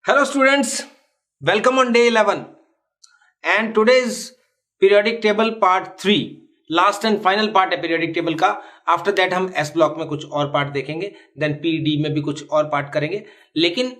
Hello students, welcome on day 11 and today's periodic table part 3, last and final part है periodic table का। After that हम S block में कुछ और part देखेंगे, देन पी डी में भी कुछ और पार्ट करेंगे, लेकिन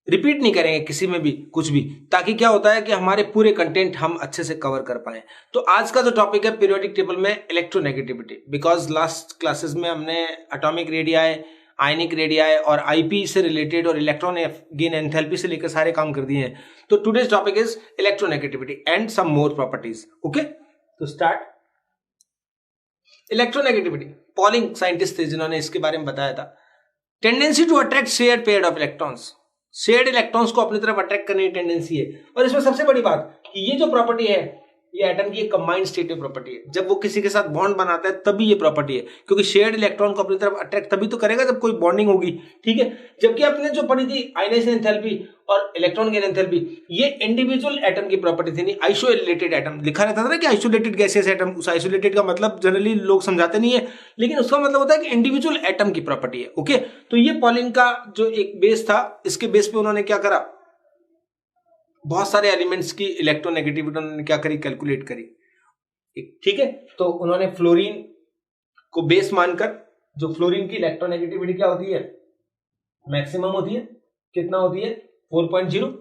रिपीट नहीं करेंगे किसी में भी कुछ भी, ताकि क्या होता है कि हमारे पूरे कंटेंट हम अच्छे से कवर कर पाए। तो आज का जो टॉपिक है पीरियोडिक टेबल में इलेक्ट्रोनेगेटिविटी, बिकॉज लास्ट क्लासेस में हमने एटॉमिक रेडियाई, आयनिक रेडियाई और आईपी से रिलेटेड और इलेक्ट्रॉन गेन एंथैल्पी से लेकर सारे काम कर दिए हैं। तो today's topic is electronegativity and some more properties. Okay, तो स्टार्ट। इलेक्ट्रोनेगेटिविटी, पॉलिंग साइंटिस्ट थे जिन्होंने इसके बारे में बताया था। Tendency to attract shared pair of electrons, shared electrons को अपनी तरफ अट्रैक्ट करने की टेंडेंसी है। और इसमें सबसे बड़ी बात कि ये जो प्रॉपर्टी है ये एटम की एक कंबाइंड स्टेटिव प्रॉपर्टी है। जब वो किसी के साथ बॉन्ड बनाता है तभी ये प्रॉपर्टी है, क्योंकि शेयर्ड इलेक्ट्रॉन को अपनी तरफ अट्रैक्ट तभी तो करेगा जब कोई बॉन्डिंग होगी। ठीक है, जबकि आपने जो पढ़ी थी आयनाइजेशन एंथैल्पी और इलेक्ट्रॉन गेन एंथैल्पी, ये इंडिविजुअल एटम की प्रॉपर्टी थी, नहीं आइसोलेटेड एटम। लिखा रहता था ना कि आइसोलेटेड गैसेस एटम, उस आइसोलेटेड का मतलब जनरली लोग समझाते नहीं है, लेकिन उसका मतलब होता है कि इंडिविजुअल एटम की प्रॉपर्टी है। ओके, तो ये पॉलिंग का जो एक बेस था, इसके बेस पे उन्होंने क्या करा, बहुत सारे एलिमेंट्स की इलेक्ट्रोनेगेटिविटी उन्होंने क्या करी, कैलकुलेट करी। ठीक है, तो उन्होंने फ्लोरीन को बेस मानकर, जो फ्लोरीन की इलेक्ट्रोनेगेटिविटी क्या होती है, मैक्सिमम होती है, कितना होती है 4.0,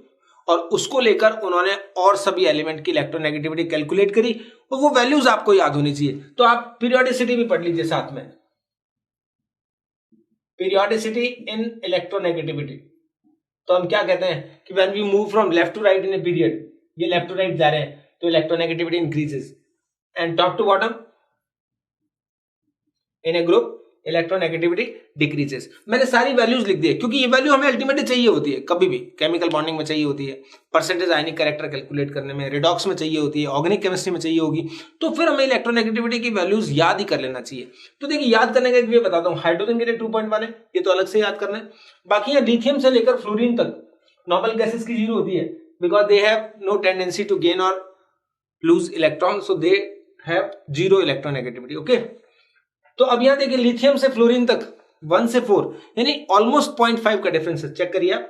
और उसको लेकर उन्होंने और सभी एलिमेंट की इलेक्ट्रोनेगेटिविटी कैलकुलेट करी, और वो वैल्यूज आपको याद होनी चाहिए। तो आप पीरियोडिसिटी भी पढ़ लीजिए साथ में, पीरियोडिसिटी इन इलेक्ट्रोनेगेटिविटी। तो हम क्या कहते हैं कि when we move from left to right in a period, ये लेफ्ट टू राइट जा रहे हैं तो electronegativity increases, and top to bottom in a group electronegativity decreases. मैंने सारी वैल्यूज लिख दी है, क्योंकि ये वैल्यू हमें अल्टीमेटली चाहिए होती है, कभी भी केमिकल बॉन्डिंग में चाहिए होती है, परसेंटेज आयनिक कैरेक्टर कैलकुलेट करने में, रिडॉक्स में चाहिए होती है, ऑर्गेनिक केमिस्ट्री में चाहिए होगी। तो फिर हमें इलेक्ट्रोनेगेटिविटी की वैल्यूज याद ही कर लेना चाहिए। तो देखिए, याद करने का एक वे बताता हूँ। हाइड्रोजन के लिए 2.1 है, ये तो अलग से याद करना है। बाकी यहाँ लिथियम से लेकर फ्लोरीन तक नॉर्मल गैसेस की 0 होती है, because they have no tendency to gain और lose electron, so they have 0 electronegativity. Okay, तो अब यहां देखिए लिथियम से फ्लोरीन तक 1 से 4 यानी ऑलमोस्ट 0.5 का डिफरेंस है। चेक करिए आप,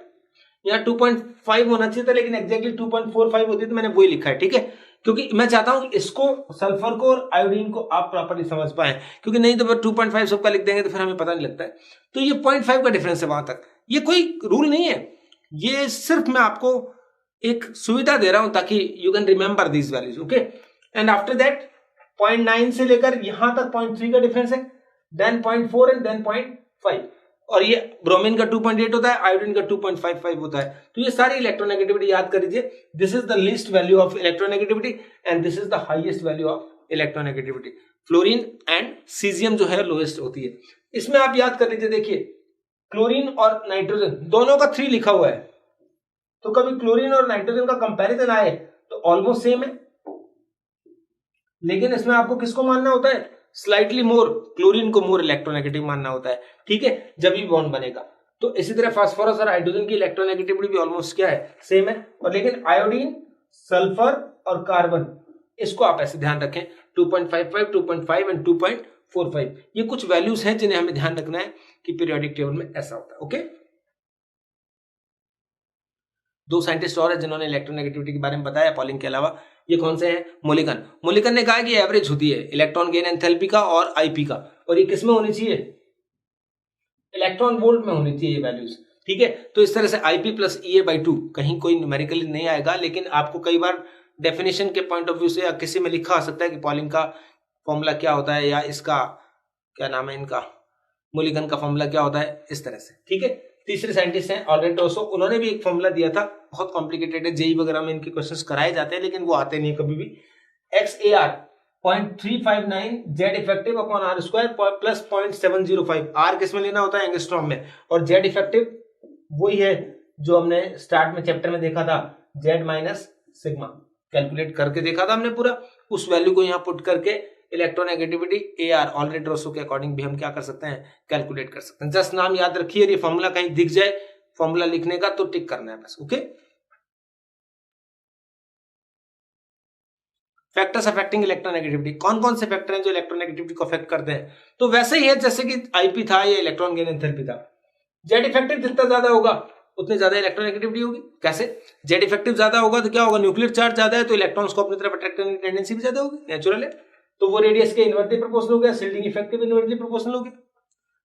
यहाँ 2.5 होना चाहिए था, लेकिन एग्जैक्टली 2.45 होती है, तो मैंने वही लिखा है। ठीक है, क्योंकि मैं चाहता हूं इसको, सल्फर को और आयोडीन को आप प्रॉपर्ली समझ पाए, क्योंकि नहीं तो 2.5 सबका लिख देंगे तो फिर हमें पता नहीं लगता है। तो ये 0.5 का डिफरेंस है वहां तक। ये कोई रूल नहीं है, ये सिर्फ मैं आपको एक सुविधा दे रहा हूं ताकि you can remember these values. Okay, and after that 0.9 से लेकर यहां तक 0.3 का डिफरेंस है, देन 0.4 एंड देन 0.5, और ये ब्रोमीन का 2.8 होता है, आयोडीन का 2.55 होता है। तो ये सारी इलेक्ट्रोनेगेटिविटी याद कर लीजिए। This is the least value of electronegativity and this is the highest value of electronegativity. Fluorine and caesium जो है लोएस्ट होती है। इसमें आप याद कर लीजिए, देखिए क्लोरीन और नाइट्रोजन दोनों का 3 लिखा हुआ है, तो कभी क्लोरीन और नाइट्रोजन का कंपैरिजन आए तो ऑलमोस्ट सेम है, लेकिन इसमें आपको किसको मानना होता है, स्लाइटली मोर, क्लोरीन को मोर इलेक्ट्रोनेगेटिव मानना होता है। ठीक है, जब भी बॉन्ड बनेगा। तो इसी तरह फास्फोरस और हाइड्रोजन की इलेक्ट्रोनेगेटिविटी भी ऑलमोस्ट क्या है, सेम है। और लेकिन आयोडीन, सल्फर और कार्बन, इसको आप ऐसे ध्यान रखें, 2.55, 2.5 एंड 2.45, ये कुछ वैल्यूज हैं जिन्हें हमें ध्यान रखना है कि पीरियोडिक टेबल में ऐसा होता है। ओके, 2 साइंटिस्ट और है जिन्होंने इलेक्ट्रोनेगेटिविटी के बारे में बताया पॉलिंग के अलावा। ये कौन से हैं, मुलिकन। मुलिकन ने कहा कि एवरेज होती है इलेक्ट्रॉन गेन एंथैल्पी का और आईपी का, और ये किस में होनी चाहिए, इलेक्ट्रॉन वोल्ट में होनी चाहिए ये वैल्यूज। ठीक है, तो इस तरह से आईपी प्लस EA/2, कहीं कोई न्यूमेरिकली नहीं आएगा, लेकिन आपको कई बार डेफिनेशन के पॉइंट ऑफ व्यू से या किसी में लिखा आ सकता है कि पॉलिंग का फॉर्मूला क्या होता है, या इसका क्या नाम है, इनका मुलिकन का फॉर्मूला क्या होता है, इस तरह से। ठीक है, तीसरे साइंटिस्ट हैं ऑलरेडी टोसो, उन्होंने भी एक फॉर्मूला दिया था, बहुत कॉम्प्लिकेटेड है, जेई वगैरह में इनके क्वेश्चंस कराए जाते हैं, लेकिन वो आते नहीं कभी भी। XAR 0.359 Z effective upon R square plus 0.705, R किस में लेना होता है, एंगस्ट्रॉम में, और जेड इफेक्टिव वही है जो हमने स्टार्ट में चैप्टर में देखा था, जेड माइनस सिग्मा, कैलकुलेट करके देखा था हमने पूरा, उस वैल्यू को यहाँ पुट करके इलेक्ट्रोनेगेटिविटी AR ऑलरेडी रोसो के अकॉर्डिंग भी हम क्या कर सकते हैं, कैलकुलेट कर सकते हैं। जस्ट नाम याद रखिए, ये फॉर्मूला कहीं दिख जाए फॉर्मूला लिखने का तो टिक करना है बस। ओके, फैक्टर्स अफेक्टिंग इलेक्ट्रोनेगेटिविटी, कौन कौन से फैक्टर हैं जो इलेक्ट्रोनेगेटिविटी को अफेक्ट करते हैं, तो वैसे ही है जैसे कि आईपी था या इलेक्ट्रॉन गेन एंथैल्पी था। जेड इफेक्टिव जितना ज्यादा होगा उतनी ज्यादा इलेक्ट्रोनेगेटिविटी होगी। कैसे? जेड इफेक्टिव ज्यादा होगा तो क्या होगा, न्यूक्लियर चार्ज ज्यादा है तो इलेक्ट्रॉन्स को अपनी तरफ अट्रैक्ट करने की टेंडेंसी भी ज्यादा होगी, नेचुरल है। तो वो रेडियस के इनवर्सली प्रोपोर्शनल हो गया, शील्डिंग इफेक्टिव इनवर्सली प्रोपोर्शनल हो गया।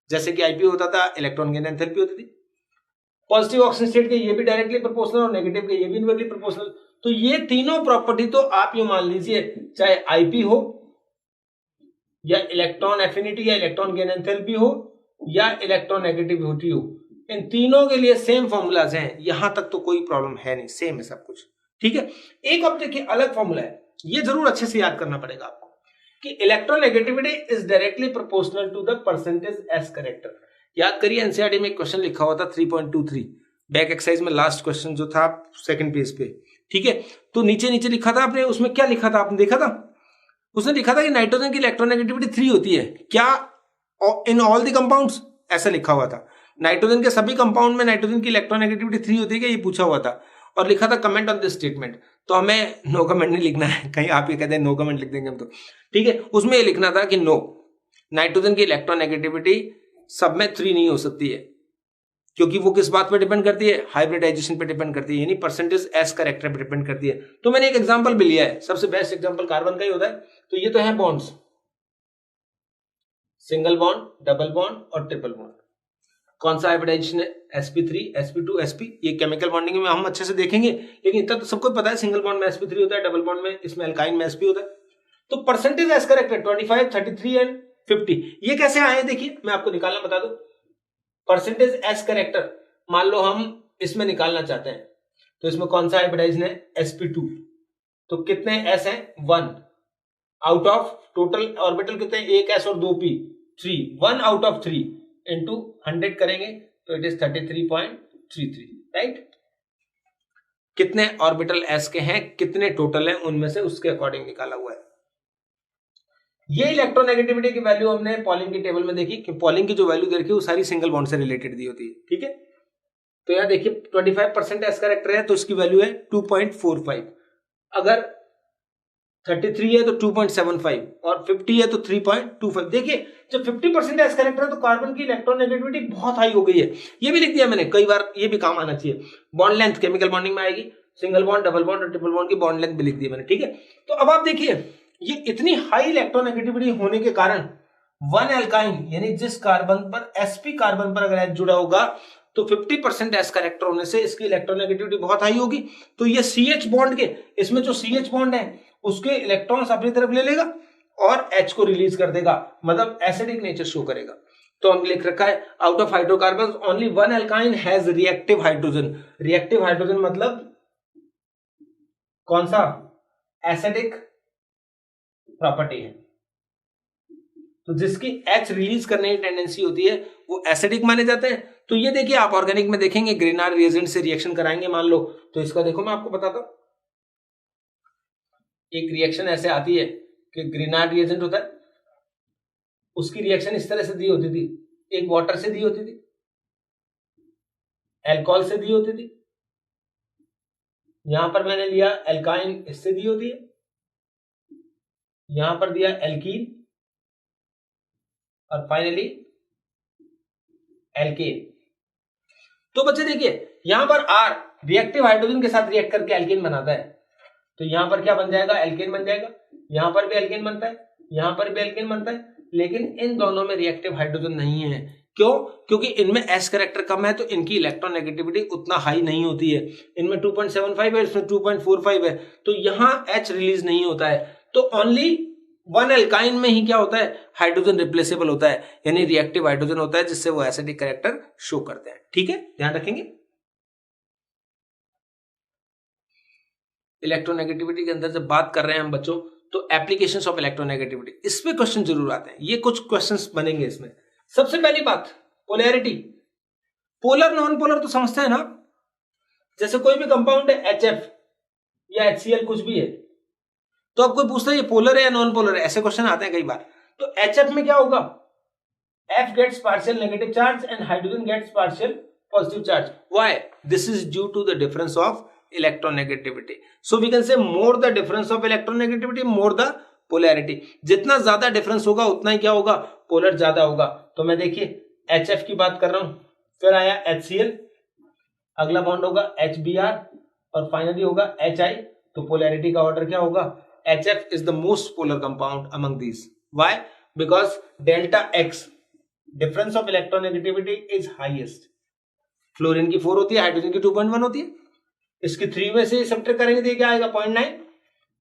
जैसे कि आईपी होता था, इलेक्ट्रॉन गेन एंथैल्पी होती थी। पॉजिटिव ऑक्सीजन स्टेट के ये भी डायरेक्टली प्रोपोर्शनल और नेगेटिव के ये भी इनवर्सली प्रोपोर्शनल। तो ये तीनों प्रॉपर्टी तो आप ये मान लीजिए, चाहे आईपी हो या इलेक्ट्रॉन एफिनिटी या इलेक्ट्रॉन गेन एंथैल्पी हो या इलेक्ट्रॉन नेगेटिविटी हो, इन तीनों के लिए सेम फॉर्मूलाज हैं, यहां तक तो कोई प्रॉब्लम है नहीं, सेम है सब कुछ, ठीक है। एक अब देखिए अलग फॉर्मूला है, ये जरूर अच्छे से याद करना पड़ेगा आपको कि electronegativity is directly proportional to the percentage S character. याद करिए एनसीईआरटी में एक क्वेश्चन लिखा हुआ था 3.23 बैक एक्सरसाइज में, लास्ट क्वेश्चन जो था सेकंड पेज पे, ठीक है। तो नीचे नीचे लिखा था आपने, उसमें क्या लिखा था आपने देखा था? उसने लिखा था कि नाइट्रोजन की इलेक्ट्रोनेगेटिविटी 3 होती है, क्या इन ऑल द कंपाउंड्स, ऐसा लिखा हुआ था। नाइट्रोजन के सभी कंपाउंड में नाइट्रोजन की इलेक्ट्रोनेगेटिविटी 3 होती है क्या, ये पूछा हुआ था। और लिखा था कमेंट ऑन दिस स्टेटमेंट। तो हमें नो कमेंट नहीं लिखना है, कहीं आप ये कहते हैं नो कमेंट लिख देंगे हम तो, ठीक है। उसमें ये लिखना था कि नो, नाइट्रोजन की इलेक्ट्रोनेगेटिविटी सब में 3 नहीं हो सकती है, क्योंकि वो किस बात पे डिपेंड करती है, हाइब्रिडाइजेशन पे डिपेंड करती है, यानी परसेंटेज एस कैरेक्टर पे डिपेंड करती है। तो मैंने एक एग्जांपल भी लिया है, सबसे बेस्ट एग्जांपल कार्बन का ही होता है। तो ये तो है bonds, single bond, double bond और ट्रिपल बॉन्ड। कौन सा हाइब्रिडाइजेशन है, sp3 sp2 sp, ये केमिकल बॉन्डिंग में हम अच्छे से देखेंगे, लेकिन इतना तो सबको पता है, सिंगल बॉन्ड में sp3 होता है, डबल बॉन्ड में इसमें अल्काइन में sp होता है। तो परसेंटेज एस कैरेक्टर 25, 33 एंड 50, ये कैसे आए देखिए, मैं आपको निकालना बता दूं। परसेंटेज एस कैरेक्टर मान लो हम इसमें निकालना चाहते हैं, तो इसमें कौन सा हाइब्रिडाइजेशन है, sp2, तो कितने s हैं, 1 आउट ऑफ टोटल ऑर्बिटल कितने, 1 s और 2 p, 3, 1 आउट ऑफ 3 इंटू 100 करेंगे तो इट इज 33.33, राइट। कितने ऑर्बिटल s के हैं, कितने टोटल हैं उनमें से, उसके अकॉर्डिंग निकाला हुआ है। ये इलेक्ट्रोनेगेटिविटी की वैल्यू हमने पॉलिंग की टेबल में देखी कि पॉलिंग की जो वैल्यू दे रखी है वो सारी सिंगल बॉन्ड से रिलेटेड दी होती है, ठीक है। तो यहां देखिए 25% एस कैरेक्टर है तो इसकी वैल्यू है 2.45, अगर 33 है तो 2.75 और 50 है तो 3.25। देखिए जब 50% एस कैरेक्टर है तो कार्बन की इलेक्ट्रोनेगेटिविटी बहुत हाई हो गई है। ये भी लिख दिया मैंने, कई बार ये भी काम आना चाहिए। बॉन्ड लेंथ केमिकल बॉन्डिंग में आएगी, सिंगल बॉन्ड, डबल बॉन्ड और ट्रिपल बॉन्ड की बॉन्ड लेंथ भी लिख दी मैंने, ठीक है। तो अब आप देखिए ये इतनी हाई इलेक्ट्रोनेगेटिविटी होने के कारण वन एल्काइन, यानी जिस कार्बन पर sp कार्बन पर अगर H जुड़ा होगा तो 50% एस कैरेक्टर होने से इसकी इलेक्ट्रोनेगेटिविटी बहुत हाई होगी। तो ये CH बॉन्ड के, इसमें जो CH बॉन्ड है उसके इलेक्ट्रॉन्स अपनी तरफ ले लेगा और H को रिलीज कर देगा, मतलब एसिडिक नेचर शो करेगा। तो हम लिख रखा है out of hydrocarbon only one alkyne has reactive hydrogen. Reactive hydrogen मतलब कौन सा, एसिडिक प्रॉपर्टी है। तो जिसकी H रिलीज करने की टेंडेंसी होती है वो एसिडिक माने जाते हैं। तो ये देखिए आप ऑर्गेनिक में देखेंगे, ग्रेनार्ड रिएजेंट से रिएक्शन कराएंगे मान लो, तो इसका देखो मैं आपको बताता हूं। एक रिएक्शन ऐसे आती है कि ग्रेनार्ड रिएजेंट होता है, उसकी रिएक्शन इस तरह से दी होती थी, एक वाटर से दी होती थी, अल्कोहल से दी होती थी, यहां पर मैंने लिया एल्काइन, इससे दी होती है, यहां पर दिया एल्कीन और फाइनली एल्केन। तो बच्चे देखिए यहां पर R रिएक्टिव हाइड्रोजन के साथ रिएक्ट करके एल्केन बनाता है, तो यहां पर क्या बन जाएगा, एल्केन बन जाएगा। यहां पर भी एल्केन बनता है, यहां पर भी एल्केन बनता है, लेकिन इन दोनों में रिएक्टिव हाइड्रोजन नहीं है। क्यों? क्योंकि इनमें एस कैरेक्टर कम है तो इनकी इलेक्ट्रोनेगेटिविटी उतना हाई नहीं होती है। इनमें 2.75 है, इसमें 2.45 है, तो यहां H रिलीज नहीं होता है। तो ओनली वन एल्काइन में ही क्या होता है, हाइड्रोजन रिप्लेसेबल होता है, यानी रिएक्टिव हाइड्रोजन होता है जिससे वो एसिडिक कैरेक्टर शो करते हैं, ठीक है, ध्यान रखेंगे। इलेक्ट्रोनेगेटिविटी के अंदर जब बात कर रहे हैं हम बच्चों, तो एप्लीकेशंस ऑफ इलेक्ट्रोनेगेटिविटी, इस पे क्वेश्चन जरूर आते हैं, ये कुछ क्वेश्चंस बनेंगे इसमें। सबसे पहली बात पोलैरिटी, पोलर नॉन पोलर तो समझते हैं ना, जैसे कोई भी कंपाउंड है HF या HCl कुछ भी है, तो अब कोई पूछता है ये पोलर है या नॉन पोलर है, ऐसे क्वेश्चन आते हैं कई बार। तो HF में क्या होगा, F gets partial negative charge and hydrogen gets partial positive charge. Why? This is due to the difference of electronegativity. So we can say more the difference of electronegativity, more the polarity. जितना ज्यादा difference होगा उतना ही क्या होगा, polar ज्यादा होगा। तो मैं देखिए HF की बात कर रहा हूं, फिर आया HCl, अगला बॉन्ड होगा HBr और फाइनली होगा HI। तो पोलैरिटी का ऑर्डर क्या होगा? HF is the most polar compound among these. Why? Because delta X difference of electronegativity is highest. Fluorine की 4 होती है, हाइड्रोजन की 2.1 होती है। इसकी 3 में से सब्ट्रैक्ट करेंगे तो क्या आएगा? 0.9।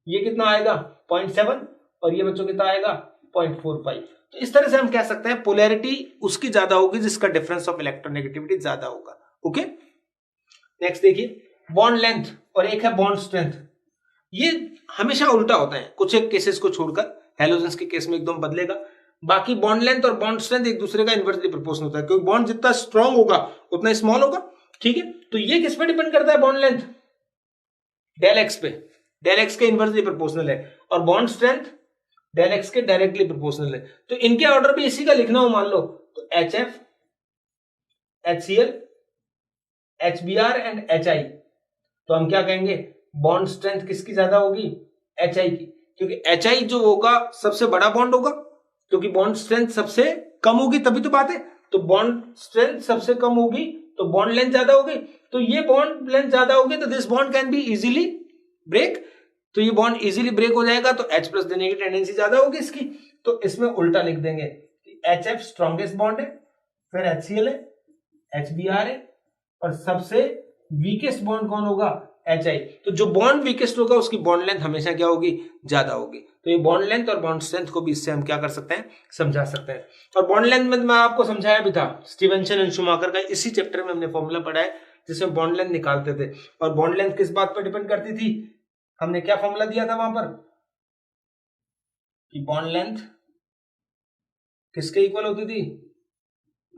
ये कितना आएगा? 0.7। और ये बच्चों कितना आएगा? 0.45। तो इस तरह से हम कह सकते हैं पोलैरिटी उसकी ज्यादा होगी जिसका डिफरेंस ऑफ इलेक्ट्रोनेगेटिविटी ज्यादा होगा। ओके, नेक्स्ट देखिए, बॉन्ड लेंथ और एक है बॉन्ड स्ट्रेंथ। ये हमेशा उल्टा होता है, कुछ एक केसेस को छोड़कर। हेलोजेंस के केस में एकदम बदलेगा, बाकी बॉन्ड लेंथ और बॉन्ड स्ट्रेंथ एक दूसरे का इनवर्सली प्रोपोर्शनल होता है, क्योंकि बॉन्ड जितना स्ट्रांग होगा उतना स्मॉल होगा। ठीक है, तो ये किस पे डिपेंड करता है? बॉन्ड लेंथ डेल एक्स पे, डेल एक्स के इनवर्सली प्रोपोर्शनल है, और बॉन्ड स्ट्रेंथ डेल एक्स के डायरेक्टली प्रोपोर्शनल है। तो इनके ऑर्डर भी इसी का लिखना हो मान लो, तो HF, HCl, HBr and HI। तो हम क्या कहेंगे? बॉन्ड स्ट्रेंथ किसकी ज्यादा होगी? HI की, क्योंकि HI जो होगा सबसे बड़ा बॉन्ड होगा, क्योंकि बॉन्ड स्ट्रेंथ सबसे कम होगी तभी तो बात है। तो बॉन्ड स्ट्रेंथ सबसे कम होगी तो बॉन्ड लेंथ ज्यादा होगी, तो ये बॉन्ड लेंथ ज्यादा होगी तो this bond can be easily break. तो ये बॉन्ड इजीली ब्रेक हो जाएगा, तो H प्लस देने की टेंडेंसी ज्यादा होगी इसकी। तो इसमें उल्टा लिख देंगे कि HF स्ट्रॉन्गेस्ट बॉन्ड है, फिर HCl है, HBr है, और सबसे वीकेस्ट बॉन्ड कौन होगा? HI। तो जो बॉन्ड वीकेस्ट होगा उसकी बॉन्ड लेंथ हमेशा क्या होगी? ज्यादा होगी। तो ये बॉन्ड लेंथ और बॉन्ड स्ट्रेंथ को भी इससे हम क्या कर सकते हैं? समझा सकते हैं। और बॉन्ड लेंथ में मैं आपको समझाया भी था, स्टीवेंसन एंड शूमाकर का इसी चैप्टर में हमने फॉर्मूला पढ़ा है जिसमें बॉन्ड लेंथ निकालते थे। और बॉन्ड लेंथ किस बात पर डिपेंड करती थी? हमने क्या फॉर्मूला दिया था वहां पर कि बॉन्ड लेंथ किसके इक्वल होती थी?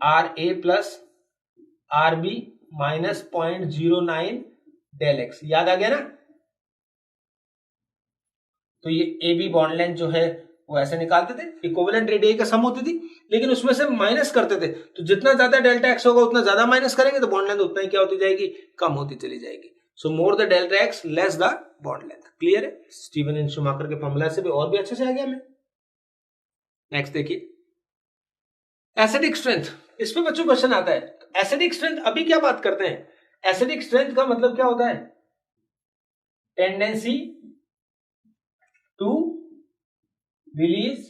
RA plus RB minus 0.09 del X. याद आ गया ना? तो ये AB बॉन्ड लेंथ जो है वो ऐसे निकालते थे, इक्विवेलेंट रेडियस का सम होती थी, लेकिन उसमें से माइनस करते थे। तो जितना ज्यादा डेल्टा एक्स होगा उतना ज्यादा माइनस करेंगे तो बॉन्ड लेंथ उतना ही क्या होती जाएगी? कम होती चली जाएगी। So more the delta x less the bond length. Clear है? स्टीवन एंड शूमाकर के फॉर्मूला से भी और भी अच्छे से आ गया हमें। नेक्स्ट देखिए, एसिडिक स्ट्रेंथ। इस पे बच्चों क्वेश्चन आता है। एसिडिक स्ट्रेंथ अभी क्या बात करते हैं? एसिडिक स्ट्रेंथ का मतलब क्या होता है? Tendency to release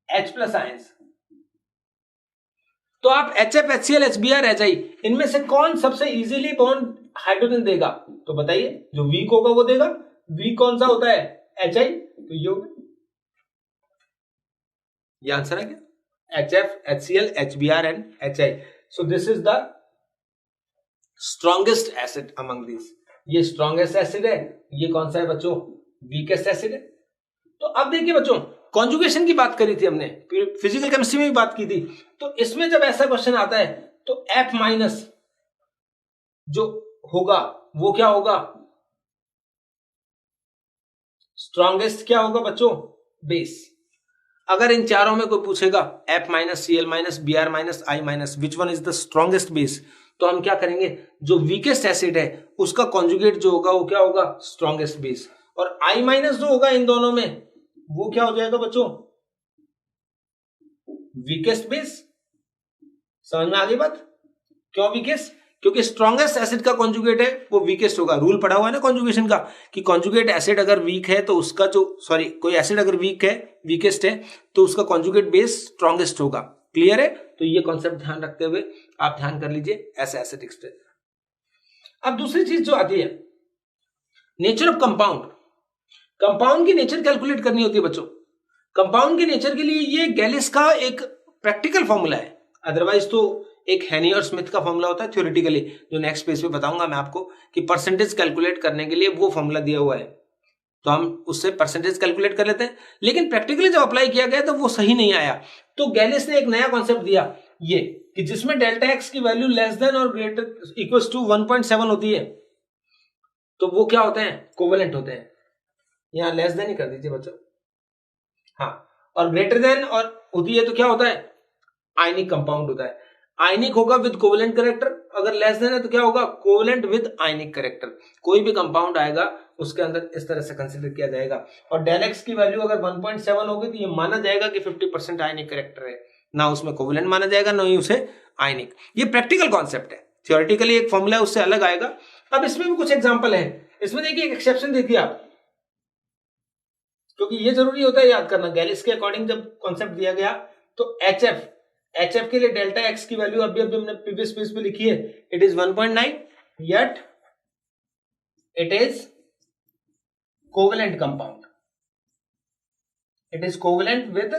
H plus ions. तो आप HF, HCl, HBr, HI इनमें से कौन सबसे इजीली बॉन्ड हाइड्रोजन देगा? तो बताइए, जो वीक होगा वो देगा। वीक कौन सा होता है? HI। तो ये होगा, ये आंसर है क्या? HF, HCl, HBr and HI। So this is the strongest acid among this. ये स्ट्रॉन्गेस्ट एसिड है, ये कौन सा है बच्चों? वीकेस्ट एसिड है। तो अब देखिए बच्चों, कॉन्जुगेशन की बात करी थी हमने, फिजिकल केमिस्ट्री में भी बात की थी। तो इसमें जब ऐसा क्वेश्चन आता है तो F माइनस जो होगा वो क्या होगा? स्ट्रॉन्गेस्ट क्या होगा बच्चों? बेस। अगर इन चारों में कोई पूछेगा F minus, Cl minus, Br minus, I minus, which one is the strongest base, तो हम क्या करेंगे? जो वीकेस्ट एसिड है उसका कॉन्जुगेट जो होगा वो क्या होगा? Strongest base. और I माइनस जो होगा इन दोनों में वो क्या हो जाएगा बच्चों? Weakest base. समझ में आ गई बात? क्यों वीकेस्ट? क्योंकि स्ट्रॉन्गेस्ट एसिड का कॉन्जुगेट है वो वीकेस्ट होगा। रूल पढ़ा हुआ है ना कॉन्जुगेशन का कि कॉन्जुगेट एसिड अगर वीक है तो उसका जो कोई एसिड अगर वीक है, वीकेस्ट है, तो उसका कॉन्जुगेट बेस स्ट्रॉन्गेस्ट होगा। क्लियर है? तो ये कॉन्सेप्ट ध्यान रखते हुए आप ध्यान कर लीजिए ऐसे एसिडिक स्ट्रेंथ। अब दूसरी चीज जो आती है, नेचर ऑफ कंपाउंड। कंपाउंड की नेचर कैलकुलेट करनी होती है बच्चों। कंपाउंड के नेचर के लिए ये गैलिस का एक प्रैक्टिकल फॉर्मूला है, अदरवाइज तो एक हेनी और स्मिथ का फॉर्मूला होता है थ्योरेटिकली, जो नेक्स्ट पेज पे बताऊंगा मैं आपको कि परसेंटेज कैलकुलेट करने के लिए वो फॉर्मूला दिया हुआ है, तो हम उससे परसेंटेज कैलकुलेट कर लेते हैं। लेकिन प्रैक्टिकली जब अप्लाई किया गया तो वो सही नहीं आया। तो गैलिस ने एक नया कॉन्सेप्ट दिया, ये कि जिसमें डेल्टा एक्स की वैल्यू लेस देन और ग्रेटर इक्वल टू 1.7 होती है तो वो क्या होते हैं? कोवेलेंट होते हैं। यहां लेस देन ही कर दीजिए बच्चों, हाँ, और ग्रेटर देन और होती है तो क्या होता है? आयनिक कंपाउंड होता है। आयनिक होगा विद कोवेलेंट कैरेक्टर, अगर लेस देन है तो क्या होगा? Covalent with ionic character. कोई भी कंपाउंड आएगा उसके अंदर इस तरह से कंसीडर किया जाएगा। और डेल एक्स की वैल्यू अगर 1.7 होगी तो ये माना जाएगा कि 50% आयनिक कैरेक्टर है, ना उसमें कोवेलेंट माना जाएगा ना ही उसे आयनिक। ये प्रैक्टिकल कॉन्सेप्ट है, थियोरेटिकली एक फॉर्मूला है उससे अलग आएगा। अब इसमें भी कुछ एग्जांपल है, इसमें देखिए एक एक्सेप्शन देखिए आप, क्योंकि ये जरूरी होता है याद करना। गैलिस के अकॉर्डिंग जब कॉन्सेप्ट दिया गया तो एच एफ के लिए डेल्टा एक्स की वैल्यू अभी अभी हमने प्रीवियस पेज पे लिखी है, it is 1.9, yet it is covalent compound, it is covalent with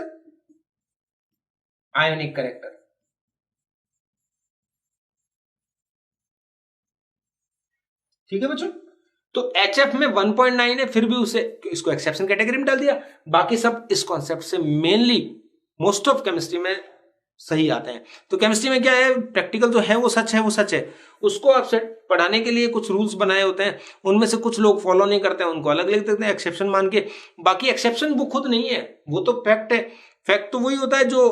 ionic character। ठीक है बच्चों, तो HF में 1.9 है, फिर भी उसे इसको एक्सेप्शन कैटेगरी में डाल दिया। बाकी सब इस कॉन्सेप्ट से मेनली मोस्ट ऑफ केमिस्ट्री में सही आते हैं। तो केमिस्ट्री में क्या है, प्रैक्टिकल जो है वो सच है, वो सच है, उसको आप पढ़ाने के लिए कुछ रूल्स बनाए होते हैं, उनमें से कुछ लोग फॉलो नहीं करते हैं, उनको अलग लिख देते हैं एक्सेप्शन मान के। बाकी एक्सेप्शन वो खुद नहीं है, वो तो फैक्ट है। फैक्ट तो वही होता है जो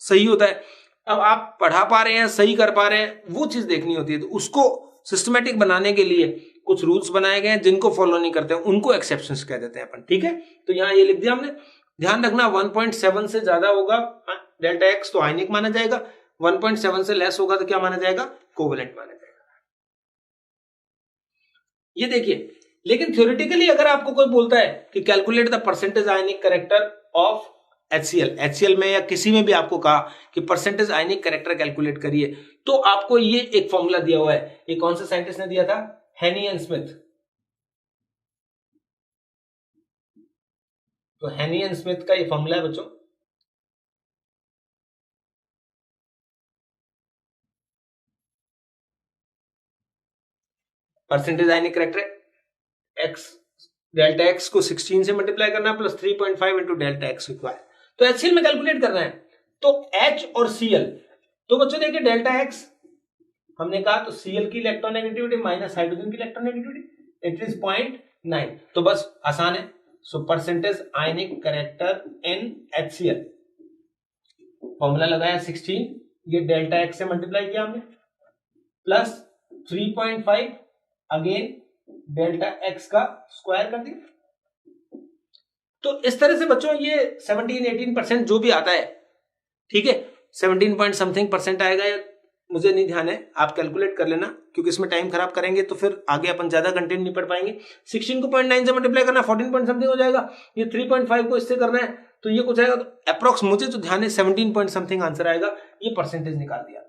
सही होता है। अब आप पढ़ा पा रहे हैं, सही कर पा रहे हैं, वो चीज देखनी होती है। तो उसको सिस्टमेटिक बनाने के लिए कुछ रूल्स बनाए गए हैं, जिनको फॉलो नहीं करते हैं उनको एक्सेप्शंस कह देते हैं अपन। ठीक है, तो यहां ये लिख दिया हमने। ध्यान रखना 1.7 से ज्यादा होगा डेल्टा एक्स तो आयनिक माना जाएगा, 1.7 से लेस होगा तो क्या माना जाएगा, कोवेलेंट माना जाएगा। ये देखिए, लेकिन थ्योरेटिकली अगर आपको कोई बोलता है कि calculate the percentage ionic character of HCl में या किसी में भी आपको कहा कि परसेंटेज आयनिक कैरेक्टर कैलकुलेट करिए, तो आपको ये एक फॉर्मूला दिया हुआ है। ये कौन से साइंटिस्ट ने दिया था, हेनी एंड स्मिथ। तो हेनी एंड स्मिथ का ये फॉर्मूला है बच्चों। परसेंटेज आयनिक कैरेक्टर एक्स, डेल्टा एक्स को 16 से मल्टीप्लाई करना plus 3.5 into delta x square. तो HCl में कैलकुलेट करना है, तो H और Cl, तो बच्चों देखिए डेल्टा एक्स हमने कहा, तो Cl की इलेक्ट्रोनेगेटिविटी माइनस हाइड्रोजन की इलेक्ट्रोनेगेटिविटी, इट इज 0.9। तो बस आसान है। So percentage ionic character in HCl, formula लगाया 16, ये डेल्टा एक्स से मल्टीप्लाई किया हमने, प्लस 3.5 अगेन डेल्टा एक्स का स्क्वायर कर दिया। तो इस तरह से बच्चों ये 17-18% जो भी आता है, ठीक है, 17 पॉइंट समथिंग परसेंट आएगा, मुझे नहीं ध्यान है, आप कैलकुलेट कर लेना, क्योंकि इसमें टाइम खराब करेंगे तो फिर आगे अपन ज्यादा कंटेंट नहीं पढ़ पाएंगे। 16 को 0.9 से मल्टीप्लाई करना 14 पॉइंट समथिंग हो जाएगा, ये 3.5 को इससे करना है तो ये कुछ आएगा, तो अप्रोक्स मुझे जो ध्यान है 17 पॉइंट समथिंग आंसर आएगा। ये परसेंटेज निकाल दिया।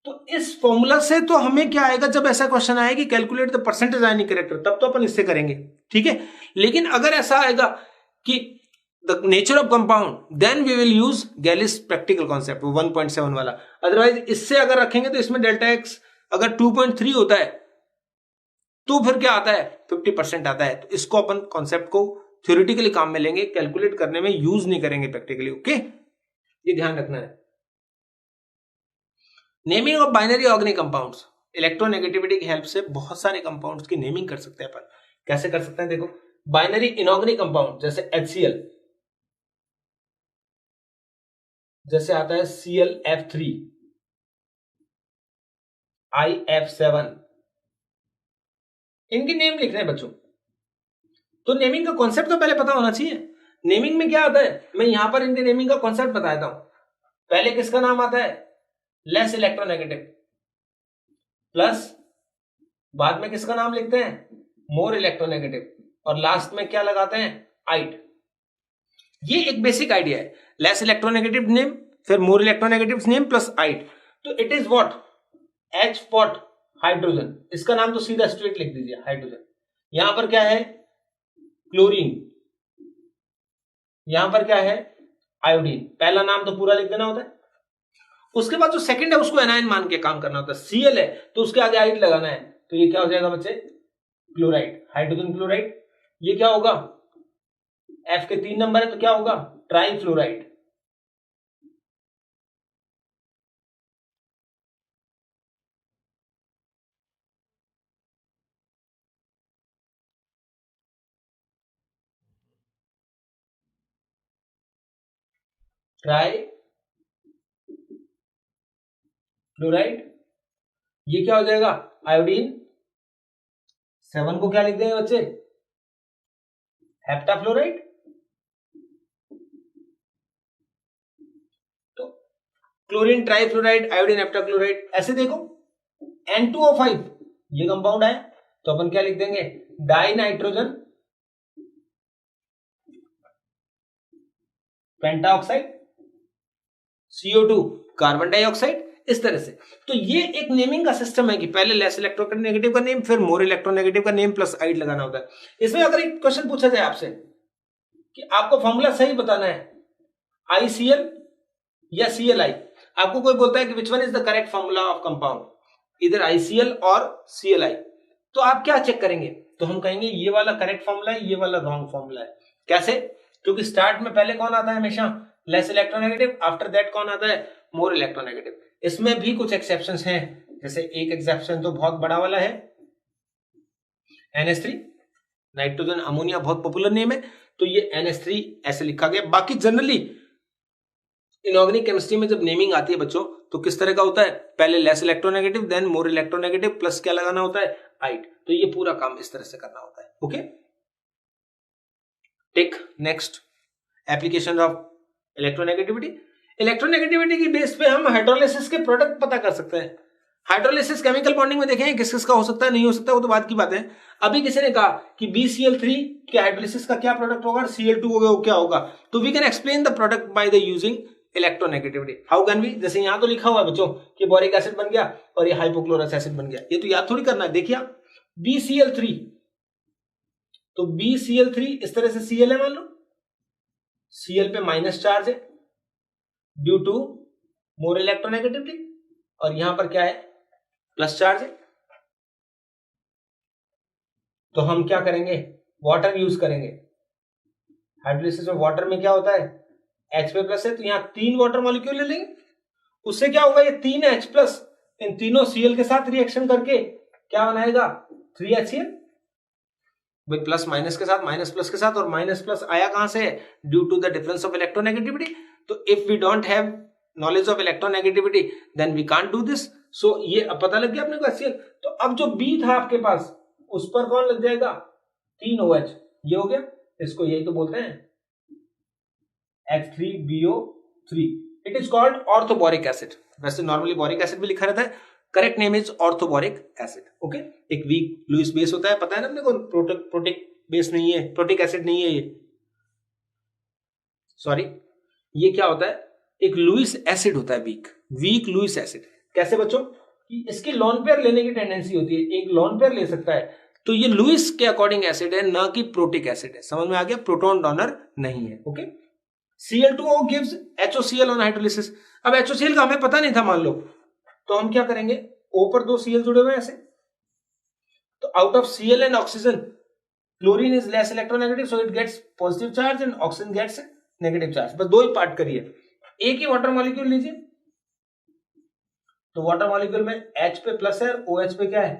तो इस फॉर्मूला से तो हमें क्या आएगा, जब ऐसा क्वेश्चन आएगा कि calculate the percentage ionic character, तब तो अपन इससे करेंगे, ठीक है। लेकिन अगर ऐसा आएगा कि the nature of compound, then we will use Gallis practical concept 1.7 वाला। अदरवाइज इससे अगर रखेंगे तो इसमें डेल्टा एक्स अगर 2.3 होता है तो फिर क्या आता है, 50% आता है। तो इसको अपन कॉन्सेप्ट को थ्योरेटिकली काम में लेंगे, कैलकुलेट करने में यूज नहीं करेंगे प्रैक्टिकली। ओके, ये ध्यान रखना है। Naming of binary organic compounds, electronegativity की हेल्प से बहुत सारे कंपाउंड्स की नेमिंग कर सकते हैं अपन। कैसे कर सकते हैं, देखो, बाइनरी इनऑर्गेनिक कंपाउंड जैसे HCl, जैसे आता है ClF3, IF7, इनके नेम लिख रहे हैं बच्चों। तो नेमिंग का कॉन्सेप्ट तो पहले पता होना चाहिए। नेमिंग में क्या आता है, मैं यहां पर इनके नेमिंग का कॉन्सेप्ट बताता हूं। पहले किसका नाम आता है, लेस इलेक्ट्रोनेगेटिव, प्लस बाद में किसका नाम लिखते हैं, मोर इलेक्ट्रोनेगेटिव, और लास्ट में क्या लगाते हैं, आइट। ये एक बेसिक आइडिया है, लेस इलेक्ट्रोनेगेटिव नेम, फिर मोर इलेक्ट्रोनेगेटिव नेम प्लस आइट। तो it is what, H for hydrogen, इसका नाम तो सीधा स्ट्रेट लिख दीजिए हाइड्रोजन। यहां पर क्या है, क्लोरीन, यहां पर क्या है, आयोडीन। पहला नाम तो पूरा लिख देना होता है। उसके बाद जो सेकंड है उसको एनायन मान के काम करना होता है। Cl है तो उसके आगे आइट लगाना है, तो ये क्या हो जाएगा बच्चे, क्लोराइड, हाइड्रोजन क्लोराइड। ये क्या होगा, F के 3 नंबर है तो क्या होगा, ट्राई फ्लोराइड। Try fluoride. ये क्या हो जाएगा, आयोडीन। 7 को क्या लिख देंगे बच्चे, हेप्टाफ्लोराइड। तो क्लोरीन ट्राईफ्लोराइड, आयोडीन हेप्टाक्लोराइड, ऐसे देखो N2O5 ये कंपाउंड है, तो अपन क्या लिख देंगे, die nitrogen pentoxide, CO2 carbon dioxide, इस तरह से। तो ये एक नेमिंग का सिस्टम है कि पहले लेस इलेक्ट्रोनेगेटिव का नेम, फिर मोर इलेक्ट्रोनेगेटिव का नेम प्लस आइड लगाना होता है। इसमें अगर एक क्वेश्चन पूछा जाए आपसे कि आपको फॉर्मूला सही बताना है, ICl या CLI, आपको कोई बोलता है कि which one is the correct formula of compound, इधर ICl और CLI, तो आप क्या चेक करेंगे, तो हम कहेंगे ये वाला करेक्ट फॉर्मूला है, ये वाला रॉन्ग फॉर्मूला है। कैसे? क्योंकि स्टार्ट में पहले कौन आता है हमेशा, लेस इलेक्ट्रोनेगेटिव, आफ्टर दैट कौन आता है, मोर इलेक्ट्रोनेगेटिव। इसमें भी कुछ एक्सेप्शंस हैं, जैसे एक एक्सेप्शन तो बहुत बड़ा वाला है, NH3, नाइट्रोजन अमोनिया बहुत पॉपुलर नेम है, तो ये NH3 ऐसे लिखा गया। बाकी जनरली इनऑर्गेनिक केमिस्ट्री में जब नेमिंग आती है बच्चों, तो किस तरह का होता है, पहले less electronegative, then more electronegative, plus क्या लगाना होता है, आइड। तो ये पूरा काम इस तरह से करना होता है। Okay, take next application of electronegativity. Electronegativity की बेस पे हम हाइड्रोलिसिस के प्रोडक्ट पता कर सकते हैं। हाइड्रोलिसिस केमिकल बॉन्डिंग में देखें किस किस का हो सकता है, नहीं हो सकता, वो तो बात की बात है। अभी किसी ने कहा कि BCl3 के हाइड्रोलिसिस का क्या प्रोडक्ट होगा, Cl2 होगा, वो क्या होगा, तो we can explain the product by the using electronegativity. How can we, जैसे यहां तो लिखा हुआ है बच्चों कि बोरिक एसिड बन गया और ये हाइपोक्लोरस एसिड बन गया, ये तो याद थोड़ी करना है। देखिए BCl3, तो BCl3 इस तरह से Cl है, मान लो Cl पे माइनस चार्ज है ड्यू टू मोर इलेक्ट्रोनेगेटिविटी, और यहां पर क्या है, प्लस चार्ज है। तो हम क्या करेंगे, वाटर यूज करेंगे। हाइड्रोलिसिस में वाटर में क्या होता है, H पे प्लस है, तो यहां 3 वाटर मॉलिक्यूल ले लेंगे। उससे क्या होगा, ये 3 H प्लस इन तीनों Cl के साथ रिएक्शन करके क्या बनाएगा, 3HCl, भाई प्लस माइनस के साथ, माइनस प्लस के साथ, और माइनस प्लस आया कहां से, due to the difference of electronegativity. तो if we don't have knowledge of electronegativity then we can't do this. So ये अब पता लग गया अपने को HCl। तो अब जो B था आपके पास, उस पर कौन लग जाएगा, 3 OH, ये हो गया, इसको यही तो बोलते हैं H3BO3। It is called orthoboric acid. वैसे नॉर्मली बोरिक एसिड भी लिखा रहता है, correct name is orthoboric acid. Okay, एक वीक लुईस बेस होता है, पता है ना अपने को, प्रोटिक बेस नहीं है, प्रोटिक एसिड नहीं है ये, सॉरी, ये क्या होता है, एक लुईस एसिड होता है, वीक लुईस एसिड। कैसे बच्चों, कि इसकी लॉन पेयर लेने की टेंडेंसी होती है, एक लॉन पेयर ले सकता है, तो ये लुईस के अकॉर्डिंग एसिड है, ना कि प्रोटिक एसिड है। समझ में आ गया, प्रोटॉन डोनर नहीं है। Okay, Cl2O gives HOCl on hydrolysis. अब HOCl का हमें पता नहीं था मान लो, तो हम क्या करेंगे, O पर 2 Cl जुड़े हुए हैं ऐसे, तो out of Cl and oxygen, chlorine is less electronegative, so it gets positive charge and oxygen gets negative charge. बस 2 ही पार्ट करिए। एक ही वाटर मॉलिक्यूल लीजिए, तो वाटर मॉलिक्यूल में H पे प्लस है और OH पे क्या है,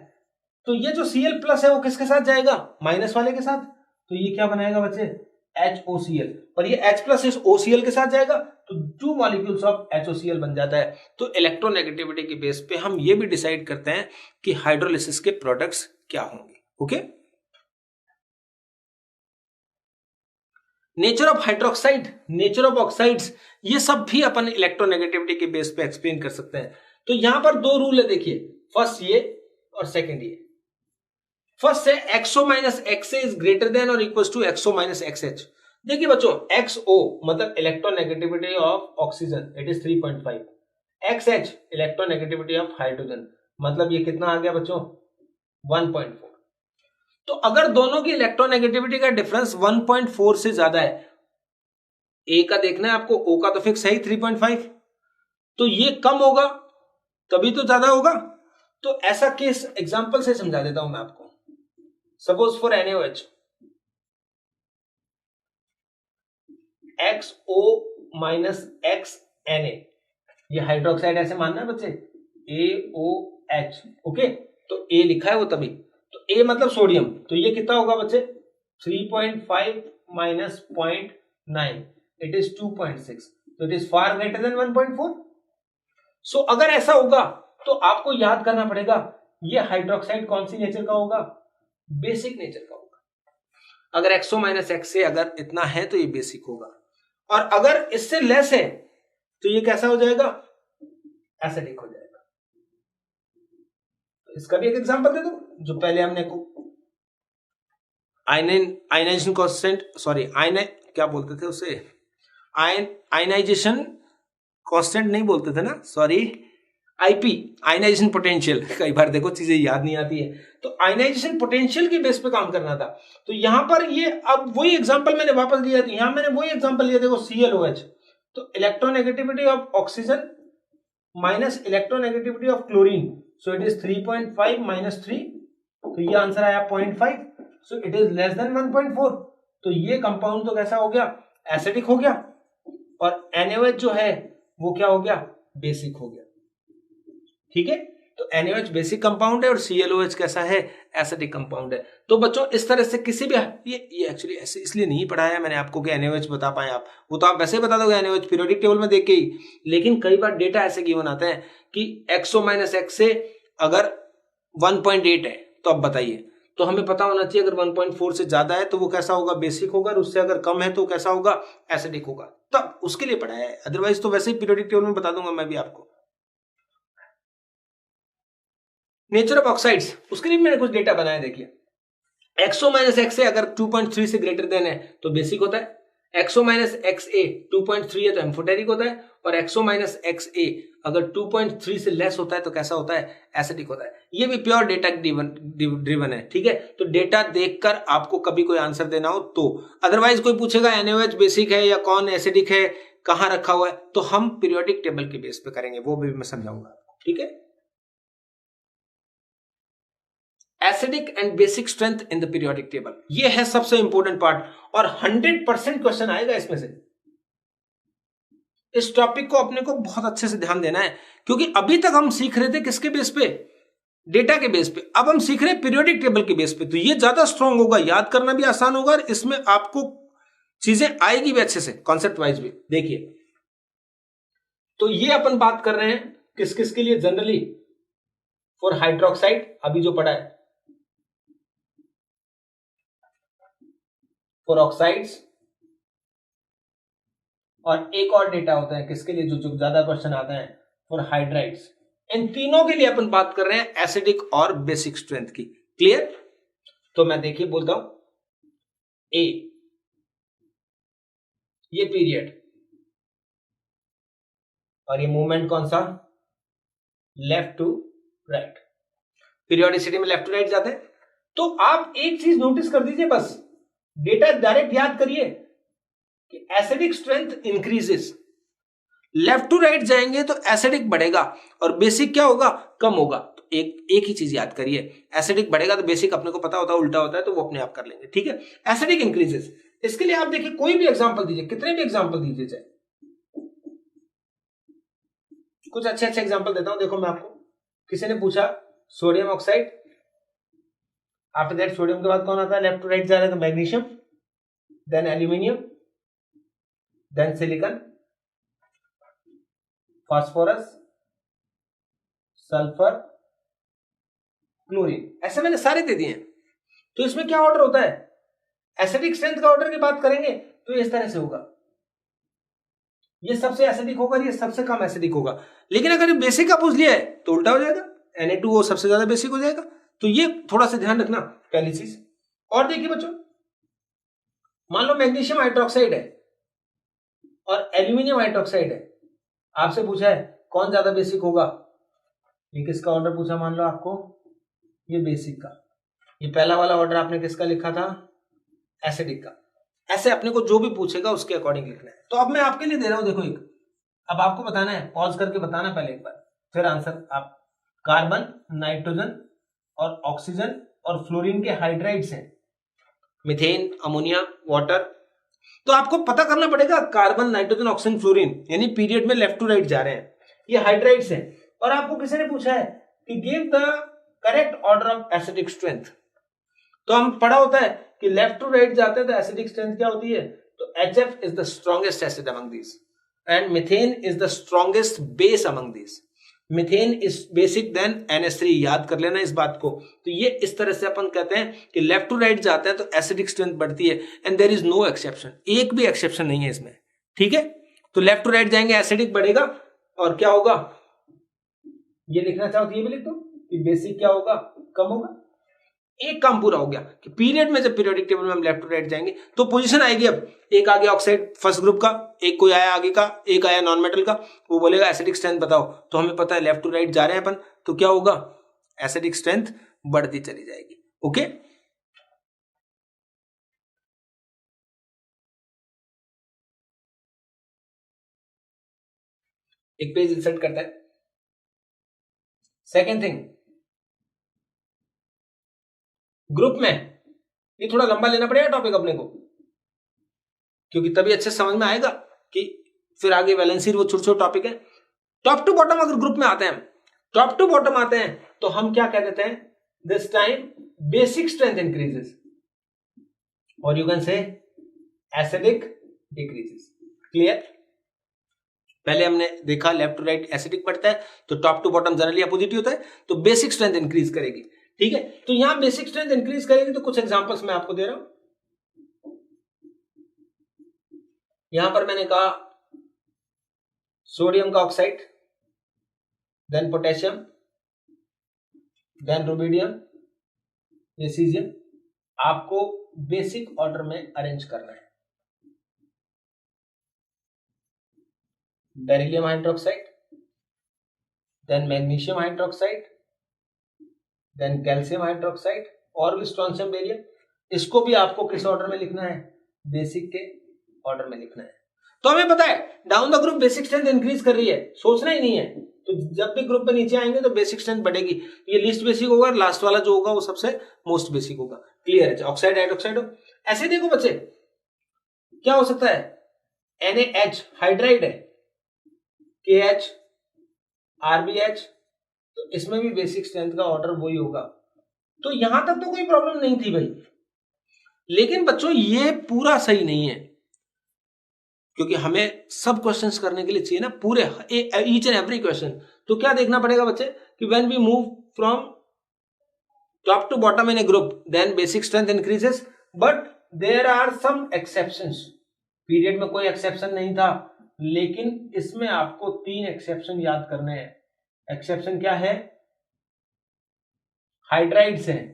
तो ये जो Cl प्लस है वो किसके साथ जाएगा, माइनस वाले के साथ, तो ये क्या बनाएगा बच्चे, HOCl, और ये H प्लस इस OCl के साथ जाएगा, तो 2 मॉलिक्यूल्स ऑफ HOCl बन जाता है। तो इलेक्ट्रोनेगेटिविटी के बेस पे हम ये भी डिसाइड करते हैं कि हाइड्रोलिसिस के प्रोडक्ट्स क्या होंगे। Okay, nature of hydroxide, nature of oxides, ये सब भी अपन इलेक्ट्रोनेगेटिविटी के बेस पे एक्सप्लेन कर सकते हैं। तो यहां पर 2 रूल है, देखिए, फर्स्ट ये और सेकंड ये। फर्स्ट है XO minus XA is greater than और equal to XO minus XH। देखिए बच्चों, XO मतलब electronegativity of oxygen, it is 3.5, XH electronegativity of hydrogen, मतलब ये कितना आ गया बच्चों, 1.4। तो अगर दोनों की इलेक्ट्रोनेगेटिविटी का डिफरेंस 1.4 से ज्यादा है, ए का देखना है आपको, O का तो फिक्स है ही 3.5, तो ये कम होगा तभी तो ज्यादा होगा। तो ऐसा केस एग्जांपल से समझा देता हूं मैं आपको। Suppose for NaOH, XO minus XNA, ये हाइड्रोक्साइड ऐसे मानना है बच्चे, AOH। ओके, तो A लिखा है वो तभी, तो A मतलब सोडियम, तो ये कितना होगा बच्चे, 3.5 माइनस 0.9, इट इज 2.6, तो it is far greater than 1.4। सो अगर ऐसा होगा तो आपको याद करना पड़ेगा ये हाइड्रोक्साइड कौन सी नेचर का होगा, बेसिक नेचर का होगा। अगर XO माइनस XA अगर इतना है तो ये बेसिक होगा, और अगर इससे लेस है तो ये कैसा हो जाएगा, एसिडिक हो जाएगा। इसका भी एक एग्जांपल दे दो, जो पहले हमने को आयनाइजेशन कांस्टेंट, सॉरी क्या बोलते थे उसे, आयनाइजेशन कांस्टेंट नहीं बोलते थे ना, सॉरी, आईपी, आयनाइजेशन पोटेंशियल। कई बार देखो चीजें याद नहीं आती है, तो आयनाइजेशन पोटेंशियल के बेस पे काम करना था। तो यहां पर ये अब वही एग्जांपल मैंने वापस लिया, यहां मैंने वही एग्जांपल लिया, देखो ClOH, तो electronegativity of oxygen minus electronegativity of chlorine, so it is 3.5 minus 3, तो ये आंसर आया 0.5, so it is less than 1.4। तो ये कंपाउंड तो कैसा हो गया, एसिडिक हो गया, और NaOH जो है वो क्या हो गया, बेसिक हो गया। ठीक है, तो NaOH बेसिक कंपाउंड है और ClOH कैसा है, एसिडिक कंपाउंड है। तो बच्चों इस तरह से किसी भी, ये एक्चुअली ऐसे इसलिए नहीं पढ़ाया मैंने आपको कि NaOH बता पाए आप, वो तो आप वैसे ही बता दोगे NaOH पीरियोडिक टेबल में देख के ही, लेकिन कई बार डेटा ऐसे गिवन आते हैं कि XO माइनस X से अगर 1.8 है तो अब बताइए, तो हमें पता होना चाहिए अगर 1.4 से ज्यादा है तो वो कैसा होगा, बेसिक होगा, और उससे अगर कम है तो कैसा होगा, एसिडिक होगा। तब उसके लिए पढ़ाया है, अदरवाइज तो वैसे ही पीरियोडिक टेबल में बता दूंगा मैं भी आपको। नेचर ऑफ ऑक्साइड्स, उसके लिए मैंने कुछ डेटा बनाया, देखिए XO माइनस X अगर 2.3 से ग्रेटर देन है तो बेसिक होता है, XO माइनस XA 2.3 है तो एम्फोटेरिक होता है, और XO माइनस XA अगर 2.3 से लेस होता है तो कैसा होता है, एसिडिक होता है। ये भी प्योर डेटा ड्रिवन है। ठीक है, तो डेटा देखकर आपको कभी कोई आंसर देना हो तो, अदरवाइज कोई पूछेगा NaOH बेसिक है या कौन एसिडिक है, कहां रखा हुआ है, तो हम पीरियोडिक टेबल के बेस पे करेंगे, वो भी मैं समझाऊंगा। ठीक है, acidic and basic strength in the periodic table, ये है सबसे इंपॉर्टेंट पार्ट, और 100% क्वेश्चन आएगा इसमें से। इस टॉपिक को अपने को बहुत अच्छे से ध्यान देना है, क्योंकि अभी तक हम सीख रहे थे किसके बेस पे, डेटा के बेस पे, अब हम सीख रहे हैं पीरियोडिक टेबल के बेस पे, तो ये ज्यादा स्ट्रांग होगा, याद करना भी आसान होगा, और इसमें आपको चीजें आएगी भी अच्छे से, कॉन्सेप्ट वाइज भी। देखिए, तो ये अपन बात कर रहे हैं किस किस के लिए, जनरली फॉर हाइड्रोक्साइड, अभी जो पढ़ा है फॉर ऑक्साइड्स, और एक और डेटा होता है किसके लिए, जो ज्यादा क्वेश्चन आता है, फॉर हाइड्राइड्स। इन तीनों के लिए अपन बात कर रहे हैं एसिडिक और बेसिक स्ट्रेंथ की। क्लियर? तो मैं देखिए बोलता हूं, ए, ये पीरियड, और ये मूवमेंट कौन सा, लेफ्ट टू राइट, पीरियोडिसिटी में लेफ्ट टू राइट जाते हैं। तो आप एक चीज नोटिस कर दीजिए, बस डेटा डायरेक्ट याद करिए कि acidic strength increases, left to right जाएंगे तो एसिडिक बढ़ेगा, और बेसिक क्या होगा, कम होगा। तो एक ही चीज याद करिए, एसिडिक बढ़ेगा तो बेसिक अपने को पता होता है उल्टा होता है, तो वो अपने आप कर लेंगे। ठीक है, एसिडिक इंक्रीजेस, इसके लिए आप देखिए कोई भी एग्जांपल दीजिए, कितने भी एग्जांपल दीजिए, चाहे कुछ अच्छे अच्छे एग्जांपल देता हूं। देखो मैं आपको, किसी ने पूछा sodium oxide, after that sodium के बाद कौन आता है, लेफ्ट टू राइट जा रहे हैं तो magnesium, then aluminium, then silicon, phosphorus, sulphur, chlorine, ऐसे मैंने सारे दे दिए हैं। तो इसमें क्या ऑर्डर होता है, एसिडिक स्ट्रेंथ का ऑर्डर की बात करेंगे तो इस तरह से होगा, ये सबसे एसिडिक होगा, ये सबसे कम एसिडिक होगा। लेकिन अगर बेसिक का पूछ लिया है तो उल्टा हो जाएगा, Na2O सबसे ज्यादा बेसिक हो जाएगा। तो ये थोड़ा सा ध्यान रखना, पहली चीज। और देखिए बच्चों, मान लो मैग्नीशियम हाइड्रोक्साइड है और एल्यूमिनियम हाइड्रोक्साइड है, आपसे पूछा है कौन ज्यादा बेसिक होगा, ये किसका ऑर्डर पूछा, मान लो आपको ये बेसिक का, ये पहला वाला ऑर्डर आपने किसका लिखा था, एसिडिक का। ऐसे अपने को जो भी पूछेगा उसके अकॉर्डिंग लिखना है। तो अब मैं आपके लिए दे रहा हूं, देखो एक, अब आपको बताना है, पॉज करके बताना पहले एक बार, फिर आंसर। आप कार्बन, नाइट्रोजन और ऑक्सीजन और फ्लोरीन के हाइड्राइड्स हैं, मीथेन, अमोनिया, वाटर। तो आपको पता करना पड़ेगा कार्बन, नाइट्रोजन, ऑक्सीजन, फ्लोरीन, यानी पीरियड में लेफ्ट टू राइट जा रहे हैं, ये हाइड्राइड्स हैं। और आपको किसी ने पूछा है कि give the correct order of acidic strength, तो हम पढ़ा होता है कि लेफ्ट टू राइट जाते हैं तो एसिडिक स्ट्रेंथ क्या होती है, तो HF is the strongest acid among these, and methane is the strongest base among these. Methane is basic then NH3, याद कर लेना इस बात को। तो ये इस तरह से अपन कहते हैं कि लेफ्ट टू राइट जाते हैं तो एसिडिक स्ट्रेंथ बढ़ती है, and there is no exception, एक भी एक्सेप्शन नहीं है इसमें। ठीक है, तो लेफ्ट टू राइट जाएंगे एसिडिक बढ़ेगा, और क्या होगा, ये लिखना चाहो तो ये भी लिख दो, कि बेसिक क्या होगा, कम होगा। एक काम पूरा हो गया कि पीरियड में जब पीरियोडिक टेबल में हम लेफ्ट टू राइट जाएंगे तो पोजीशन आएगी, अब एक आ गया ऑक्साइड फर्स्ट ग्रुप का, एक कोई आया आगे का, एक आया नॉन मेटल का, वो बोलेगा एसिडिक स्ट्रेंथ बताओ, तो हमें पता है लेफ्ट टू राइट जा रहे हैं अपन, तो क्या होगा, एसिडिक स्ट्रेंथ बढ़ती चली जाएगी। ओके, एक पेज इंसर्ट करता है। सेकेंड थिंग, ग्रुप में ये थोड़ा लंबा लेना पड़ेगा टॉपिक अपने को, क्योंकि तभी अच्छे समझ में आएगा कि फिर आगे वैलेंसी वो छोटे छोटे टॉपिक है। टॉप टू बॉटम अगर ग्रुप में आते हैं, टॉप टू बॉटम आते हैं तो हम क्या कह देते हैं, this time basic strength increases और you can say acidic decreases. Clear? पहले हमने देखा लेफ्ट टू राइट एसिडिक बढ़ता है, तो top to bottom generally opposite होता है, तो बेसिक स्ट्रेंथ इंक्रीज करेगी। ठीक है, तो यहां बेसिक स्ट्रेंथ इंक्रीज करेगी, तो कुछ एग्जांपल्स मैं आपको दे रहा हूं। यहां पर मैंने कहा सोडियम का oxide, then potassium, then rubidium, ये सीजियम, आपको बेसिक ऑर्डर में अरेंज करना है। Beryllium hydroxide, then magnesium hydroxide, then calcium hydroxide और भी स्ट्रोंशियम बेरियम, इसको भी आपको किस ऑर्डर में लिखना है, बेसिक के ऑर्डर में लिखना है। तो हमें पता है down the group basic strength increase कर रही है, सोचना ही नहीं है, तो जब भी ग्रुप पे नीचे आएंगे तो बेसिक स्ट्रेंथ बढ़ेगी, ये लिस्ट बेसिक होगा, लास्ट वाला जो होगा वो सबसे मोस्ट बेसिक होगा। क्लियर है? ऑक्साइड हाइड्रोक्साइड हो, ऐसे देखो बच्चे, क्या हो सकता है, NaH हाइड्राइड है, KH, RBH, तो इसमें भी बेसिक स्ट्रेंथ का ऑर्डर वही होगा। तो यहां तक तो कोई प्रॉब्लम नहीं थी भाई, लेकिन बच्चों ये पूरा सही नहीं है, क्योंकि हमें सब क्वेश्चंस करने के लिए चाहिए ना पूरे ईच एंड एवरी क्वेश्चन। तो क्या देखना पड़ेगा बच्चे कि when we move from top to bottom in a group then basic strength increases, but there are some exceptions. Period में कोई एक्सेप्शन नहीं था, लेकिन इसमें आपको 3 एक्सेप्शन याद करने हैं। एक्सेप्शन क्या है, हाइड्राइड्स हैं,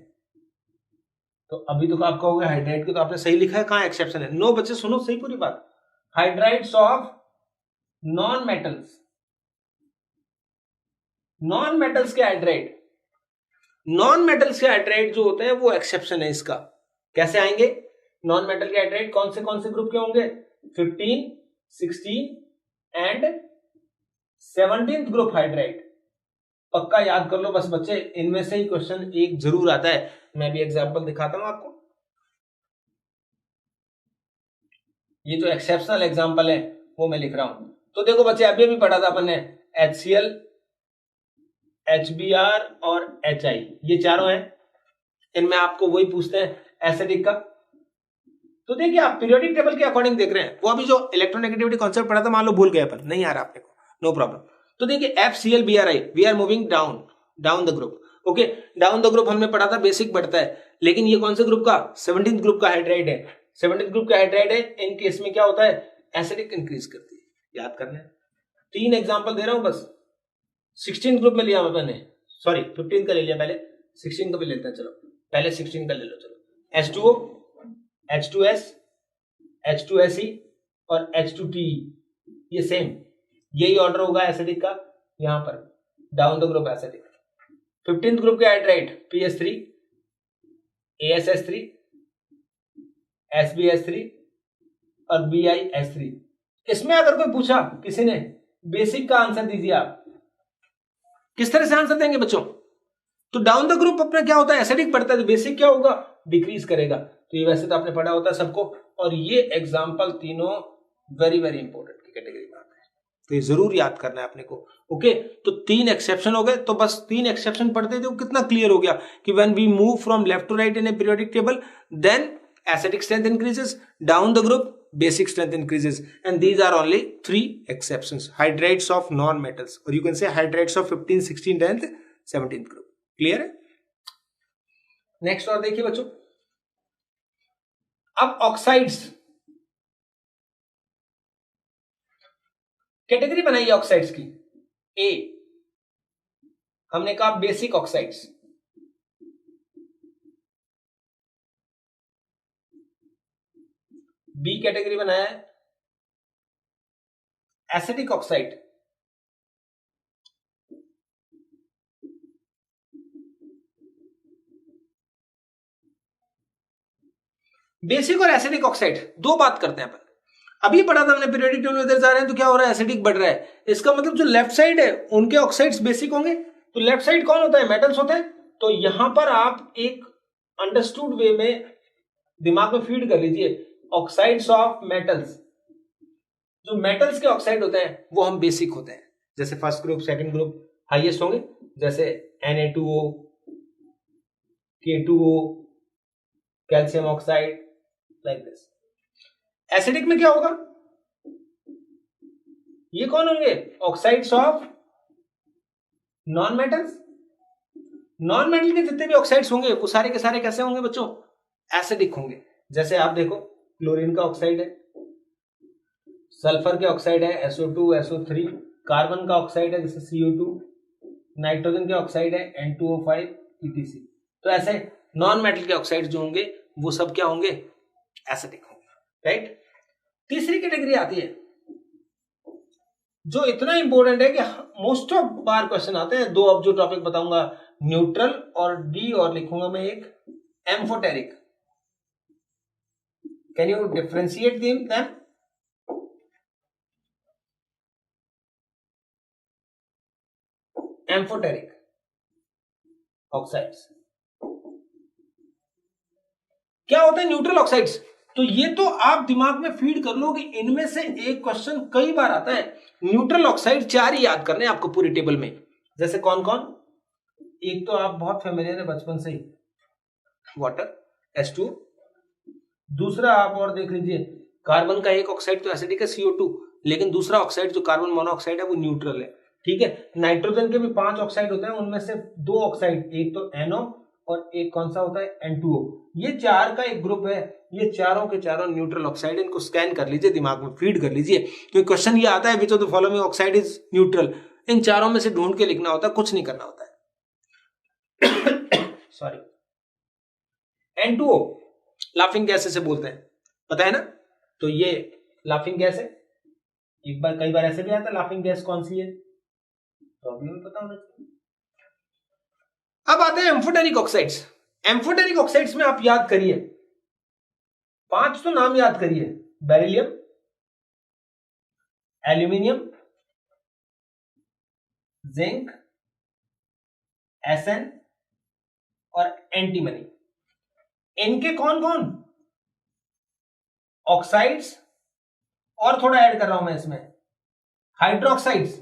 तो अभी तो आपका हो गया हाइड्राइड की, तो आपने सही लिखा है, कहां एक्सेप्शन है, नो बच्चे सुनो सही पूरी बात, hydrides of non metals, non metals के हाइड्राइड, नॉन मेटल्स के हाइड्राइड जो होते हैं वो एक्सेप्शन है इसका। कैसे आएंगे नॉन मेटल के हाइड्राइड, कौन से ग्रुप के होंगे, 15, 16 एंड 17th ग्रुप हाइड्राइड। पक्का याद कर लो बस बच्चे, इनमें से ही क्वेश्चन एक जरूर आता है। मैं भी एग्जांपल दिखाता हूं आपको, ये जो एक्सेप्शनल एग्जांपल है वो मैं लिख रहा हूं। तो देखो बच्चे, अभी भी पढ़ा था अपन ने, HCl, HBr और HI, ये चारों हैं, इनमें आपको वही पूछते हैं एसिडिक का। तो देखिए आप पीरियोडिक टेबल के अकॉर्डिंग देख रहे हैं, वो अभी जो इलेक्ट्रोनेगेटिविटी कॉन्सेप्ट पढ़ा था मान लो भूल गए अपन, नहीं आ रहा आपने को, नो प्रॉब्लम। तो देखिए FCl, we are moving down the group. Okay, down the group हमने पढ़ा था बेसिक बढ़ता है, लेकिन ये कौन से ग्रुप का, 17th ग्रुप का हाइड्राइड है, 17th ग्रुप का हाइड्राइड है, इन केस में क्या होता है, एसिडिक इंक्रीज करती है। याद करना है, 3 एग्जाम्पल दे रहा हूं बस। 16 ग्रुप में लिया मैंने, सॉरी 15 का ले लिया, पहले 16 का भी लेते हैं, चलो पहले 16 का ले लो। चलो H2O, H2S, H2Se और H2Te, ये सेम यही ऑर्डर होगा एसिडिक का, यहां पर down the group acidic. 15th group के हाइड्राइड PS3, ASS3, SbS3 और BiS3। इसमें अगर कोई पूछा किसी ने बेसिक का आंसर दीजिए, आप किस तरह से आंसर देंगे बच्चों। तो डाउन द ग्रुप अपना क्या होता है, एसिडिक बढ़ता है, तो बेसिक क्या होगा, डिक्रीज करेगा। तो ये वैसे तो आपने पढ़ा होता है सबको, और ये एग्जांपल तीनों वेरी वेरी इंपॉर्टेंट की कैटेगरी में आते हैं, तो ये जरूर याद करना है अपने को। ओके, तो 3 एक्सेप्शन हो गए, तो बस 3 एक्सेप्शन पढ़ते थे, कितना क्लियर हो गया कि when we move from left to right in a periodic table then acidic strength increases, down the group basic strength increases, and these are only 3 exceptions, hydrides of non metals, or you can say hydrides of 15, 16 and 17th group। Clear है? Next और देखिए बच्चों, अब oxides category बनाइए oxides की। ए हमने कहा basic oxides, B category बनाया है एसिडिक ऑक्साइड, बेसिक और एसिडिक ऑक्साइड दो बात करते हैं अपन। अभी पढ़ा था हमने पीरियोडिक टेबल में इधर जा रहे हैं तो क्या हो रहा है, एसिडिक बढ़ रहा है, इसका मतलब जो लेफ्ट साइड है उनके ऑक्साइड्स बेसिक होंगे, तो लेफ्ट साइड कौन होता है, मेटल्स होते हैं। तो यहां पर आप एक अंडरस्टूड वे में दिमाग में फीड कर लीजिए, ऑक्साइड्स ऑफ मेटल्स, जो मेटल्स के ऑक्साइड होते हैं वो हम बेसिक होते हैं। जैसे first group second group highest होंगे, जैसे Na2O, K2O, calcium oxide, like this. Acidic में क्या होगा, ये कौन होंगे, oxides of non metals. Non metal के जितने भी ऑक्साइड्स होंगे वो सारे के सारे कैसे होंगे बच्चों, एसिडिक होंगे। जैसे आप देखो क्लोरीन का ऑक्साइड है, सल्फर के ऑक्साइड है SO2 SO3, कार्बन का ऑक्साइड है जैसे CO2, नाइट्रोजन के ऑक्साइड है N2O5 etc। तो ऐसे नॉन मेटल के ऑक्साइड जो होंगे वो सब क्या होंगे, एसिडिक होंगे, राइट। तीसरी कैटेगरी आती है जो इतना इंपॉर्टेंट है कि मोस्ट ऑफ बार क्वेश्चन आते हैं, दो अब जो टॉपिक बताऊंगा, न्यूट्रल और डी, और लिखूंगा मैं एक amphoteric. Can you differentiate them? Amphoteric oxides क्या होता है, न्यूट्रल ऑक्साइड्स। तो ये तो आप दिमाग में फीड कर लो कि इनमें से एक क्वेश्चन कई बार आता है। न्यूट्रल ऑक्साइड चार ही याद करने आपको पूरी टेबल में। जैसे कौन कौन, एक तो आप बहुत फेमिलियर है बचपन से ही, वाटर H2। दूसरा आप और देख लीजिए, कार्बन का एक ऑक्साइड तो एसिडिक है CO2, लेकिन दूसरा ऑक्साइड जो कार्बन मोनोऑक्साइड है वो न्यूट्रल है, ठीक है। नाइट्रोजन के भी 5 ऑक्साइड होते हैं, उनमें से 2 ऑक्साइड, एक तो NO और एक कौन सा होता है N2O। ये चार का एक ग्रुप है, ये चारों के चारों न्यूट्रल ऑक्साइड। इनको स्कैन कर लीजिए, दिमाग में फीड कर लीजिए, क्योंकि क्वेश्चन ये आता है which of the following oxide is neutral. इन चारों में से ढूंढ के लिखना होता है, कुछ नहीं करना होता है। सॉरी, N2O लाफिंग गैस से बोलते हैं, पता है ना। तो ये लाफिंग गैस है, एक बार कई बार ऐसे भी आता है लाफिंग गैस कौन सी है, तो अभी हमें पता होना चाहिए। अब आते हैं एम्फोटेरिक ऑक्साइड्स। एम्फोटेरिक ऑक्साइड्स में आप याद करिए, 5 तो नाम याद करिए, बेरिलियम, एल्यूमिनियम, जिंक, SN और एंटीमनी। इनके कौन कौन ऑक्साइड्स, और थोड़ा ऐड कर रहा हूं मैं इसमें, हाइड्रोक्साइड्स।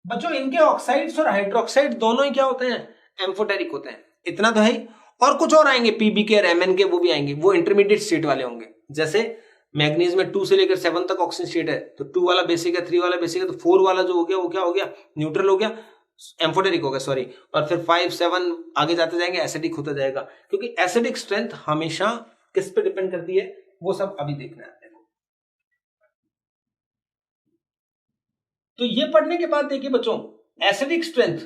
बच्चों इनके ऑक्साइड्स और हाइड्रोक्साइड दोनों ही क्या होते हैं, एम्फोटेरिक होते हैं। इतना तो है ही, और कुछ और आएंगे PB के और MN के, वो भी आएंगे, वो इंटरमीडिएट स्टेट वाले होंगे। जैसे मैग्नीज में 2 से लेकर 7 तक ऑक्सीजन स्टेट है, तो 2 वाला बेसिक है, 3 वाला बेसिक है, तो 4 वाला जो हो गया वो क्या हो गया, न्यूट्रल हो गया, एम्फोटेरिक हो गया, सॉरी। और फिर 5 7 आगे जाते जाएंगे, एसिडिक होता जाएगा, क्योंकि एसिडिक स्ट्रेंथ हमेशा किस पे डिपेंड करती है, वो सब अभी देखना है। तो ये पढ़ने के बाद देखिए बच्चों, एसिडिक स्ट्रेंथ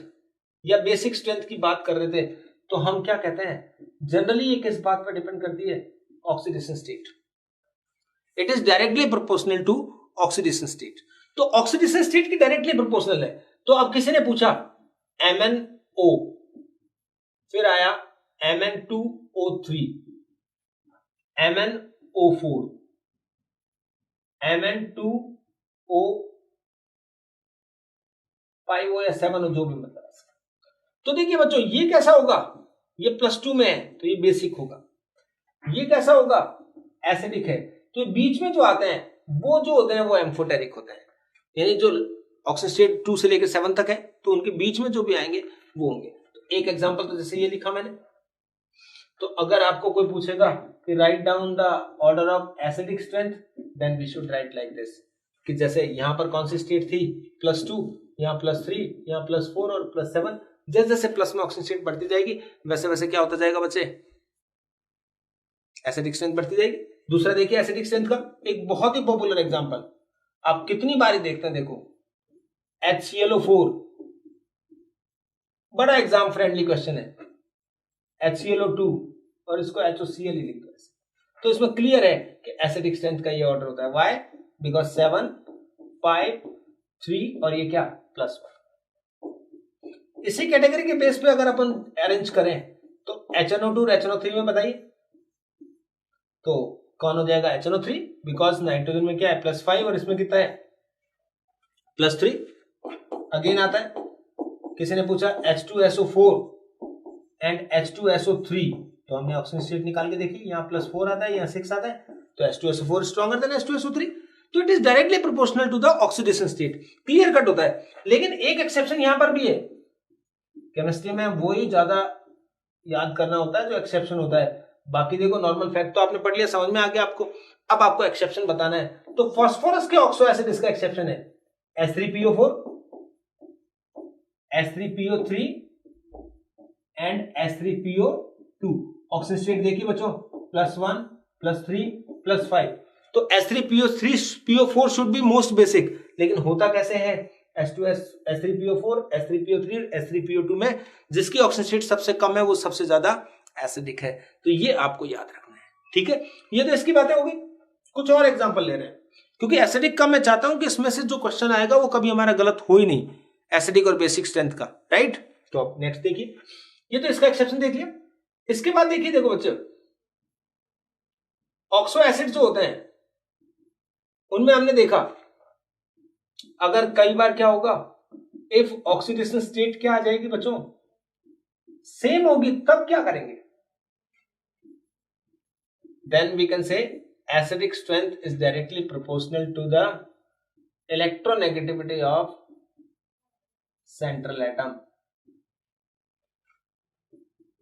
या बेसिक स्ट्रेंथ की बात कर रहे थे, तो हम क्या कहते हैं, जनरली ये किस बात पर डिपेंड करती है, oxidation state. It is directly proportional to oxidation state. तो ऑक्सीडेशन स्टेट की डायरेक्टली प्रोपोर्शनल है। तो अब किसी ने पूछा MnO, फिर आया Mn2O3, MnO4, Mn2O5 हो या 7 हो, जो भी मतलब। तो देखिए बच्चों, ये कैसा होगा, ये +2 में है तो ये बेसिक होगा। ये कैसा होगा, एसिडिक है। तो बीच में जो आते हैं वो जो होते हैं वो एम्फोटेरिक होते हैं, यानी जो ऑक्सीजन स्टेट 2 से लेकर 7 तक है, तो उनके बीच में जो भी आएंगे वो होंगे। तो एक एग्जांपल तो जैसे ये लिखा मैंने, तो अगर आपको कोई पूछेगा कि write down the order of acidic strength, then we should write like this, कि जैसे यहां पर कौन सी स्टेट थी, +2, यहाँ +3, यहाँ +4 और +7। जैसे जैसे प्लस में ऑक्सीजन स्टेट बढ़ती जाएगी वैसे वैसे क्या होता जाएगा बच्चे, एसिडिक स्ट्रेंथ बढ़ती जाएगी। दूसरा देखिए एसिडिक स्ट्रेंथ का एक बहुत ही पॉपुलर एग्जांपल, आप कितनी बार देखते हैं, देखो HClO4, बड़ा एग्जाम फ्रेंडली क्वेश्चन है, HClO2 और इसको HOCl ही लिख दो। तो इसमें क्लियर है कि एसिडिक स्ट्रेंथ का ये ऑर्डर होता है। व्हाई? बिकॉज 7, 5, 3 और ये क्या +1। इसी कैटेगरी के बेस पे अगर अपन अरेंज करें तो HNO2 और HNO3 में बताइए तो कौन हो जाएगा? HNO3, बिकॉज नाइट्रोजन में क्या है +5 और इसमें कितना है +3। अगेन आता है, किसी ने पूछा H2SO4 एंड H2SO3, तो हमने ऑक्सीजन स्टेट निकाल के देखी, यहाँ +4 आता है, यहाँ 6 आता है, तो H2SO4 स्ट्रॉन्गर देन H2SO3, तो it is directly proportional to the oxidation state. Clear cut होता है। लेकिन एक एक्सेप्शन यहां पर भी है, केमिस्ट्री में वही ज्यादा याद करना होता है जो एक्सेप्शन होता है। बाकी देखो नॉर्मल फैक्ट तो आपने पढ़ लिया, समझ में आ गया आपको। अब आपको एक्सेप्शन बताना है। तो फास्फोरस के ऑक्सो एसिड इसका एक्सेप्शन है, H3PO4, H3PO3 and H3PO2। Oxygen state देखिए बच्चों, +1, +3, +5। तो H3PO4 should be most basic, लेकिन होता कैसे है H3PO4, H3PO3, H3PO2 में जिसकी ऑक्सीजन स्टेट सबसे कम है वो सबसे ज्यादा एसिडिक है। तो ये आपको याद रखना है, ठीक है। ये तो इसकी बातें हो गई। कुछ और एग्जांपल ले रहे हैं, क्योंकि एसिडिक का मैं चाहता हूं कि इसमें से जो क्वेश्चन आएगा वो कभी हमारा गलत हो ही नहीं, एसिडिक और बेसिक स्ट्रेंथ का, राइट। तो अब नेक्स्ट देखिए, ये तो इसका एक्सेप्शन देख लिया। इसके बाद देखिए, देखो बच्चों, ऑक्सो एसिड जो होते हैं उनमें हमने देखा अगर कई बार क्या होगा, इफ ऑक्सीडेशन स्टेट क्या आ जाएगी बच्चों, सेम होगी, तब क्या करेंगे? Then we can say acidic strength is directly proportional to the electronegativity of central atom.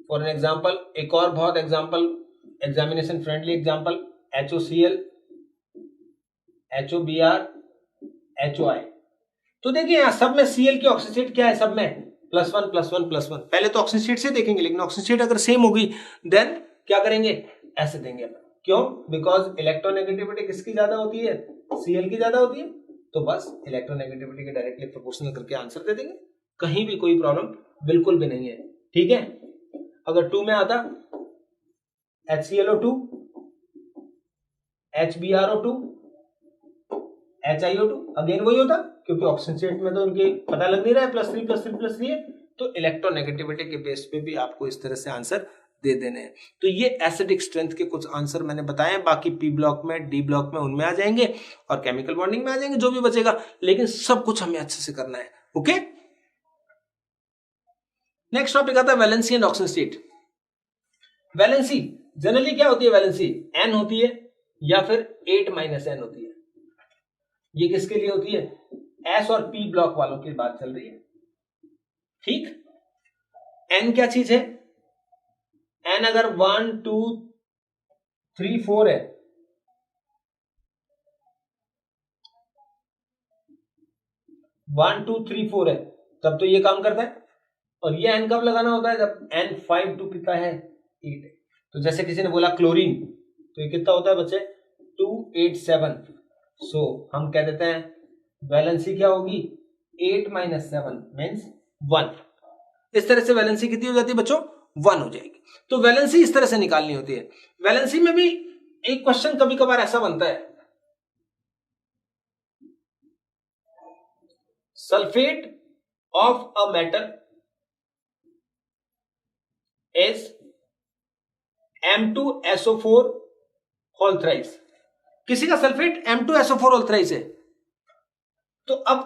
For an example, एक और बहुत example, examination friendly example, HOCl, HOBr, HOI। तो देखिए यहां सब में Cl की ऑक्सीजन स्टेट क्या है, सब में +1 +1 +1। पहले तो ऑक्सीजन स्टेट से देखेंगे, लेकिन ऑक्सीजन स्टेट अगर सेम होगी देन क्या करेंगे, ऐसे देंगे। क्यों? बिकॉज इलेक्ट्रोनेगेटिविटी किसकी ज्यादा होती है, Cl की ज्यादा होती है। तो बस इलेक्ट्रोनेगेटिविटी के डायरेक्टली प्रोपोर्शनल करके आंसर दे देंगे, कहीं भी कोई प्रॉब्लम बिल्कुल भी नहीं है, ठीक है। अगर 2 में आता HClO2, HBrO2, HiO2, अगेन वही होता, क्योंकि ऑक्सीजन स्टेट में तो उनके पता लग नहीं रहा है +3 +3 +3 है, तो इलेक्ट्रोनेगेटिविटी के बेस पे भी आपको इस तरह से आंसर दे देने हैं। तो ये एसिडिक स्ट्रेंथ के कुछ आंसर मैंने बताए, बाकी P ब्लॉक में, D ब्लॉक में उनमें आ जाएंगे और केमिकल बॉन्डिंग में आ जाएंगे, जो भी बचेगा, लेकिन सब कुछ हमें अच्छे से करना है, ओके। नेक्स्ट टॉपिक आता है valency and oxygen state. Valency generally क्या होती है, वैलेंसी N होती है या फिर 8 - N होती है। ये किसके लिए होती है, S और P ब्लॉक वालों की बात चल रही है, ठीक। N क्या चीज है, N अगर 1 2 3 4 है, वन टू थ्री फोर है, तब तो ये काम करता है। और ये N कब लगाना होता है, जब N 5 to कितना है 8 है। तो जैसे किसी ने बोला क्लोरीन, तो ये कितना होता है बच्चे 287। सो हम कह देते हैं वैलेंसी क्या होगी 8 - 7 मीन्स 1। इस तरह से वैलेंसी कितनी हो जाती है बच्चों, 1 हो जाएगी। तो वैलेंसी इस तरह से निकालनी होती है। वैलेंसी में भी एक क्वेश्चन कभी कभार ऐसा बनता है, sulphate of a metal is M2SO4 whole thrice. किसी का सल्फेट M2SO4 होल थ्राइस है, तो अब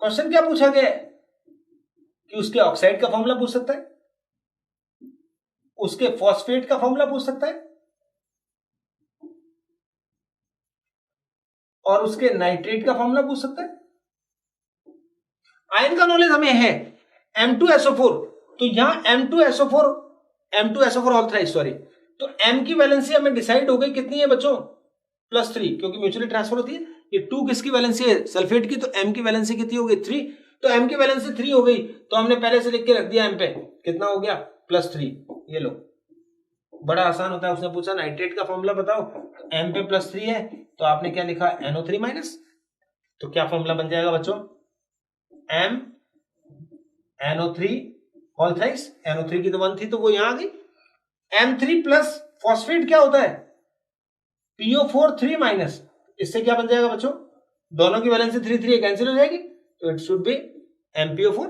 क्वेश्चन क्या पूछा गया है कि उसके ऑक्साइड का फॉर्मूला पूछ सकता है, उसके फॉस्फेट का फॉर्मूला पूछ सकता है, और उसके नाइट्रेट का फॉर्मूला पूछ सकता है। आयन का नॉलेज हमें है, M2SO4, तो यहां M2SO4 होल थ्राइस, सॉरी, तो M की वैलेंसी हमें डिसाइड हो गई कितनी है बच्चों, +3, क्योंकि म्यूचुअली ट्रांसफर होती है। ये 2 किसकी वैलेंसी है, सल्फेट की, तो M की वैलेंसी कितनी हो गई 3, तो M की वैलेंसी 3 हो गई, तो हमने पहले से लिख के रख दिया M पे कितना हो गया +3। ये लो, बड़ा आसान होता है। उसने पूछा नाइट्रेट का फॉर्मूला बताओ, तो M पे +3 है, तो आपने क्या लिखा NO3-, तो क्या फॉर्मूला बन जाएगा बच्चों, M NO3 all thrice, NO3 की तो 1 थी तो वो यहां आ गई। M3 प्लस फॉस्फेट क्या होता है, PO4 3 माइनस, इससे क्या बन जाएगा बच्चों, दोनों की वैलेंसी 3 कैंसिल हो जाएगी, तो it should be MPO4।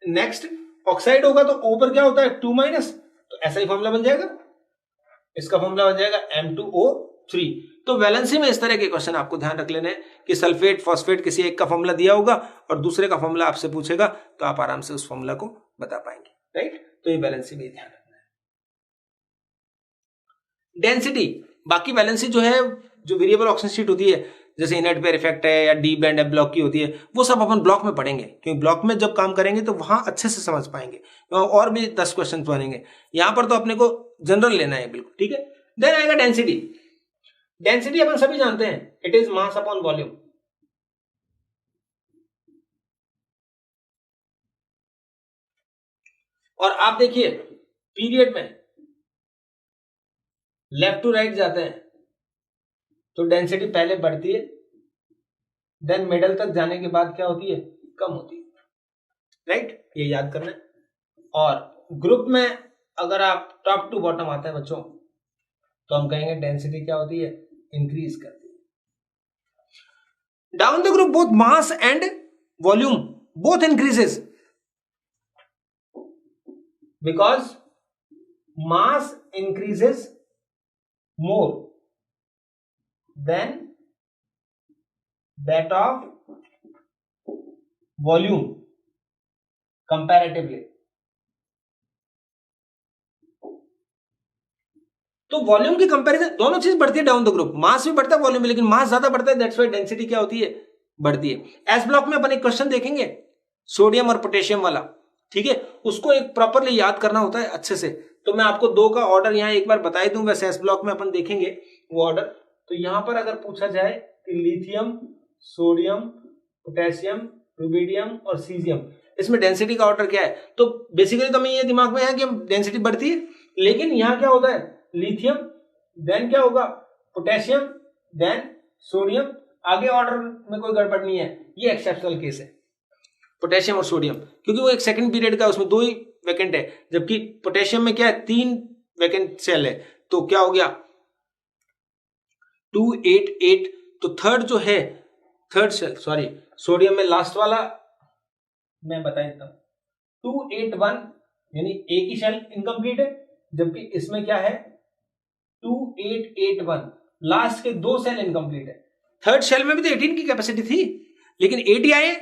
Next oxide होगा तो O पर क्या होता है 2 माइनस, तो ऐसा ही फॉर्मूला बन जाएगा, इसका फॉर्मूला बन जाएगा M2O3। तो वैलेंसी में इस तरह के क्वेश्चन आपको ध्यान रख लेने हैं कि सल्फेट फॉस्फेट किसी एक का फॉर्मूला दिया होगा और दूसरे का फॉर्मूला आपसे पूछेगा तो आप आराम से उस फॉर्मूला को बता पाएंगे, राइट। तो ये वैलेंसी में ध्यान रखना है। डेंसिटी, बाकी वैलेंसी जो है, जो वेरिएबल ऑक्सीजन शीट होती है, जैसे इनर्ट पेयर इफेक्ट है या डी ब्लेंड है ब्लॉक की होती है, वो सब अपन ब्लॉक में पढ़ेंगे, क्योंकि ब्लॉक में जब काम करेंगे तो वहां अच्छे से समझ पाएंगे, और भी 10 क्वेश्चन बनेंगे। यहां पर तो अपने को जनरल लेना है बिल्कुल, ठीक है। देन आएगा डेंसिटी। डेंसिटी अपन सभी जानते हैं, it is mass upon volume. और आप देखिए पीरियड में लेफ्ट टू राइट जाते हैं तो डेंसिटी पहले बढ़ती है, देन मिडल तक जाने के बाद क्या होती है, कम होती है, राइट, ये याद करना है। और ग्रुप में अगर आप टॉप टू बॉटम आते हैं बच्चों, तो हम कहेंगे डेंसिटी क्या होती है, इंक्रीज करती है। Down the group both mass and volume both increases, because mass increases more than that of volume comparatively। तो वॉल्यूम की कंपैरिजन दोनों चीज बढ़ती है डाउन द ग्रुप, मास भी बढ़ता है वॉल्यूम भी, लेकिन मास ज्यादा बढ़ता है, दैट्स व्हाई डेंसिटी क्या होती है, बढ़ती है। एस ब्लॉक में अपन एक क्वेश्चन देखेंगे सोडियम और पोटेशियम वाला, ठीक है, उसको एक प्रॉपरली याद करना होता है अच्छे से। तो मैं आपको 2 का ऑर्डर यहां एक बार बता दूं, वैसे एस ब्लॉक में अपन देखेंगे वो ऑर्डर। तो यहां पर अगर पूछा जाए कि लिथियम, सोडियम, पोटेशियम, रुबिडियम और सीजियम, इसमें डेंसिटी का ऑर्डर क्या है, तो बेसिकली तो हमें ये दिमाग में है कि डेंसिटी बढ़ती है, लेकिन यहां क्या होता है, लिथियम, देन क्या होगा, पोटेशियम, देन सोडियम, आगे ऑर्डर में कोई गड़बड़ नहीं है, ये एक्सेप्शनल केस है पोटेशियम और सोडियम, क्योंकि वो एक सेकंड पीरियड का, उसमें 2 ही वैकेंट है, जबकि पोटेशियम में क्या है 3 वैकेंट सेल है, तो क्या हो गया 2 8 8। तो थर्ड जो है, थर्ड सेल, सॉरी सोडियम में लास्ट वाला मैं बता देता हूं, 2 8 1 यानी एक ही सेल इनकम्प्लीट है, जबकि इसमें क्या है 2 8 8 1, लास्ट के 2 सेल इनकम्प्लीट है। थर्ड सेल में भी तो 18 की कैपेसिटी थी, लेकिन 8 ही आए,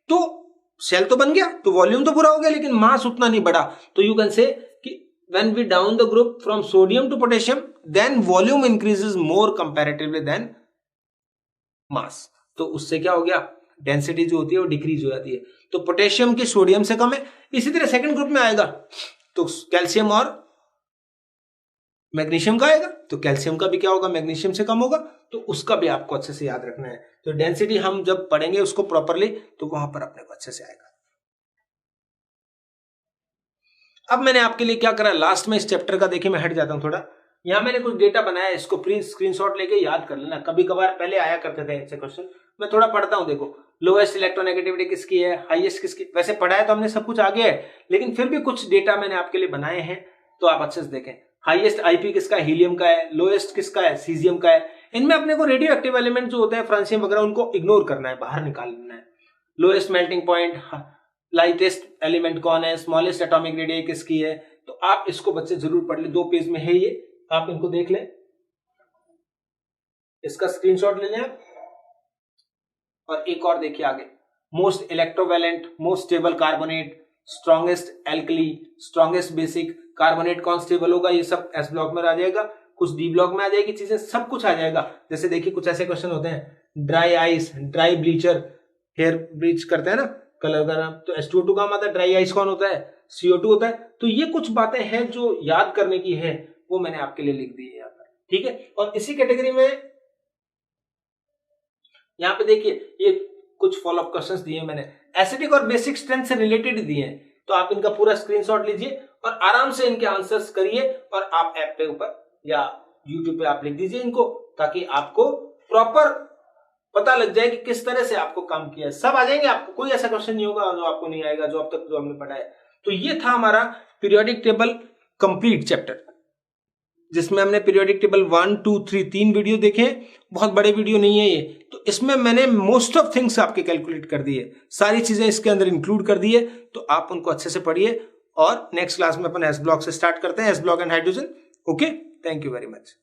तो सेल तो बन गया, तो वॉल्यूम तो पूरा हो गया, लेकिन मास उतना नहीं बढ़ा। तो यू कैन से कि when we down the group from sodium to potassium, then volume increases more comparatively than mass. तो उससे क्या हो गया, डेंसिटी जो होती है वो डिक्रीज हो जाती है। तो पोटेशियम की सोडियम से कम है। इसी तरह सेकंड ग्रुप में आएगा तो कैल्शियम और मैग्नीशियम का आएगा, तो कैल्शियम का भी क्या होगा, मैग्नीशियम से कम होगा, तो उसका भी आपको अच्छे से याद रखना है। तो डेंसिटी हम जब पढ़ेंगे उसको प्रॉपरली, तो वहां पर अपने को अच्छे से आएगा। अब मैंने आपके लिए क्या करा, लास्ट में इस चैप्टर का देखिए, मैं हट जाता हूं थोड़ा, यहां मैंने कुछ डेटा बनाया, इसको प्रिंट स्क्रीनशॉट लेके याद कर लेना, कभी कभार पहले आया करते थे ऐसे क्वेश्चन। मैं थोड़ा पढ़ता हूं, देखो लोएस्ट इलेक्ट्रोनेगेटिविटी किसकी है, हाईएस्ट किसकी, वैसे पढ़ा है तो हमने सब कुछ आगे है, लेकिन फिर भी कुछ डेटा मैंने आपके लिए बनाए हैं, तो आप अच्छे से देखें। हाईएस्ट आईपी किसका है, हीलियम का है, लोएस्ट किसका है, सीजियम का है। इनमें अपने को रेडियो एक्टिव एलिमेंट जो होते हैं फ्रांसियम वगैरह, उनको इग्नोर करना है, बाहर निकाल लेना है। Lowest melting point, lightest element कौन है, स्मॉलेस्ट एटॉमिक रेडियस किसकी है, तो आप इसको बच्चे जरूर पढ़ ले, 2 पेज में है ये, आप इनको देख लें, इसका स्क्रीनशॉट ले लें आप। और एक और देखिए आगे, most electrovalent, most stable carbonate, strongest alkali, strongest basic, carbonate कौन स्टेबल होगा, ये सब एस ब्लॉक में आ जाएगा, कुछ डी ब्लॉक में आ जाएगी चीजें, सब कुछ आ जाएगा। जैसे देखिए कुछ ऐसे क्वेश्चन होते हैं, dry ice, dry bleacher, hair bleach करते हैं ना कलर का नाम, तो H2O2 काम आता है, ड्राई आइस कौन होता है, CO2 होता है। तो ये कुछ बातें हैं जो याद करने की है, वो मैंने आपके लिए लिख दी है यहाँ पर, ठीक है। और इसी कैटेगरी में यहाँ पे देखिए ये कुछ फॉलोअप क्वेश्चंस दिए मैंने, एसिडिक और बेसिक स्ट्रेंथ से रिलेटेड दिए हैं, तो आप इनका पूरा स्क्रीनशॉट लीजिए और आराम से इनके आंसर्स करिए, और आप ऐप पे ऊपर या यूट्यूब पे आप लिख दीजिए इनको, ताकि आपको प्रॉपर पता लग जाए कि किस तरह से आपको काम किया है। सब आ जाएंगे आपको, कोई ऐसा क्वेश्चन नहीं होगा जो आपको नहीं आएगा, जो अब तक जो हमने पढ़ा है। तो ये था हमारा पीरियोडिक टेबल कंप्लीट चैप्टर, जिसमें हमने पीरियोडिक टेबल 1, 2, 3 3 वीडियो देखे। बहुत बड़े वीडियो नहीं है ये, तो इसमें मैंने मोस्ट ऑफ थिंग्स आपके कैलकुलेट कर दी है, सारी चीजें इसके अंदर इंक्लूड कर दी है। तो आप उनको अच्छे से पढ़िए और नेक्स्ट क्लास में अपन एस ब्लॉक से स्टार्ट करते हैं, S block and hydrogen. Okay, thank you very much.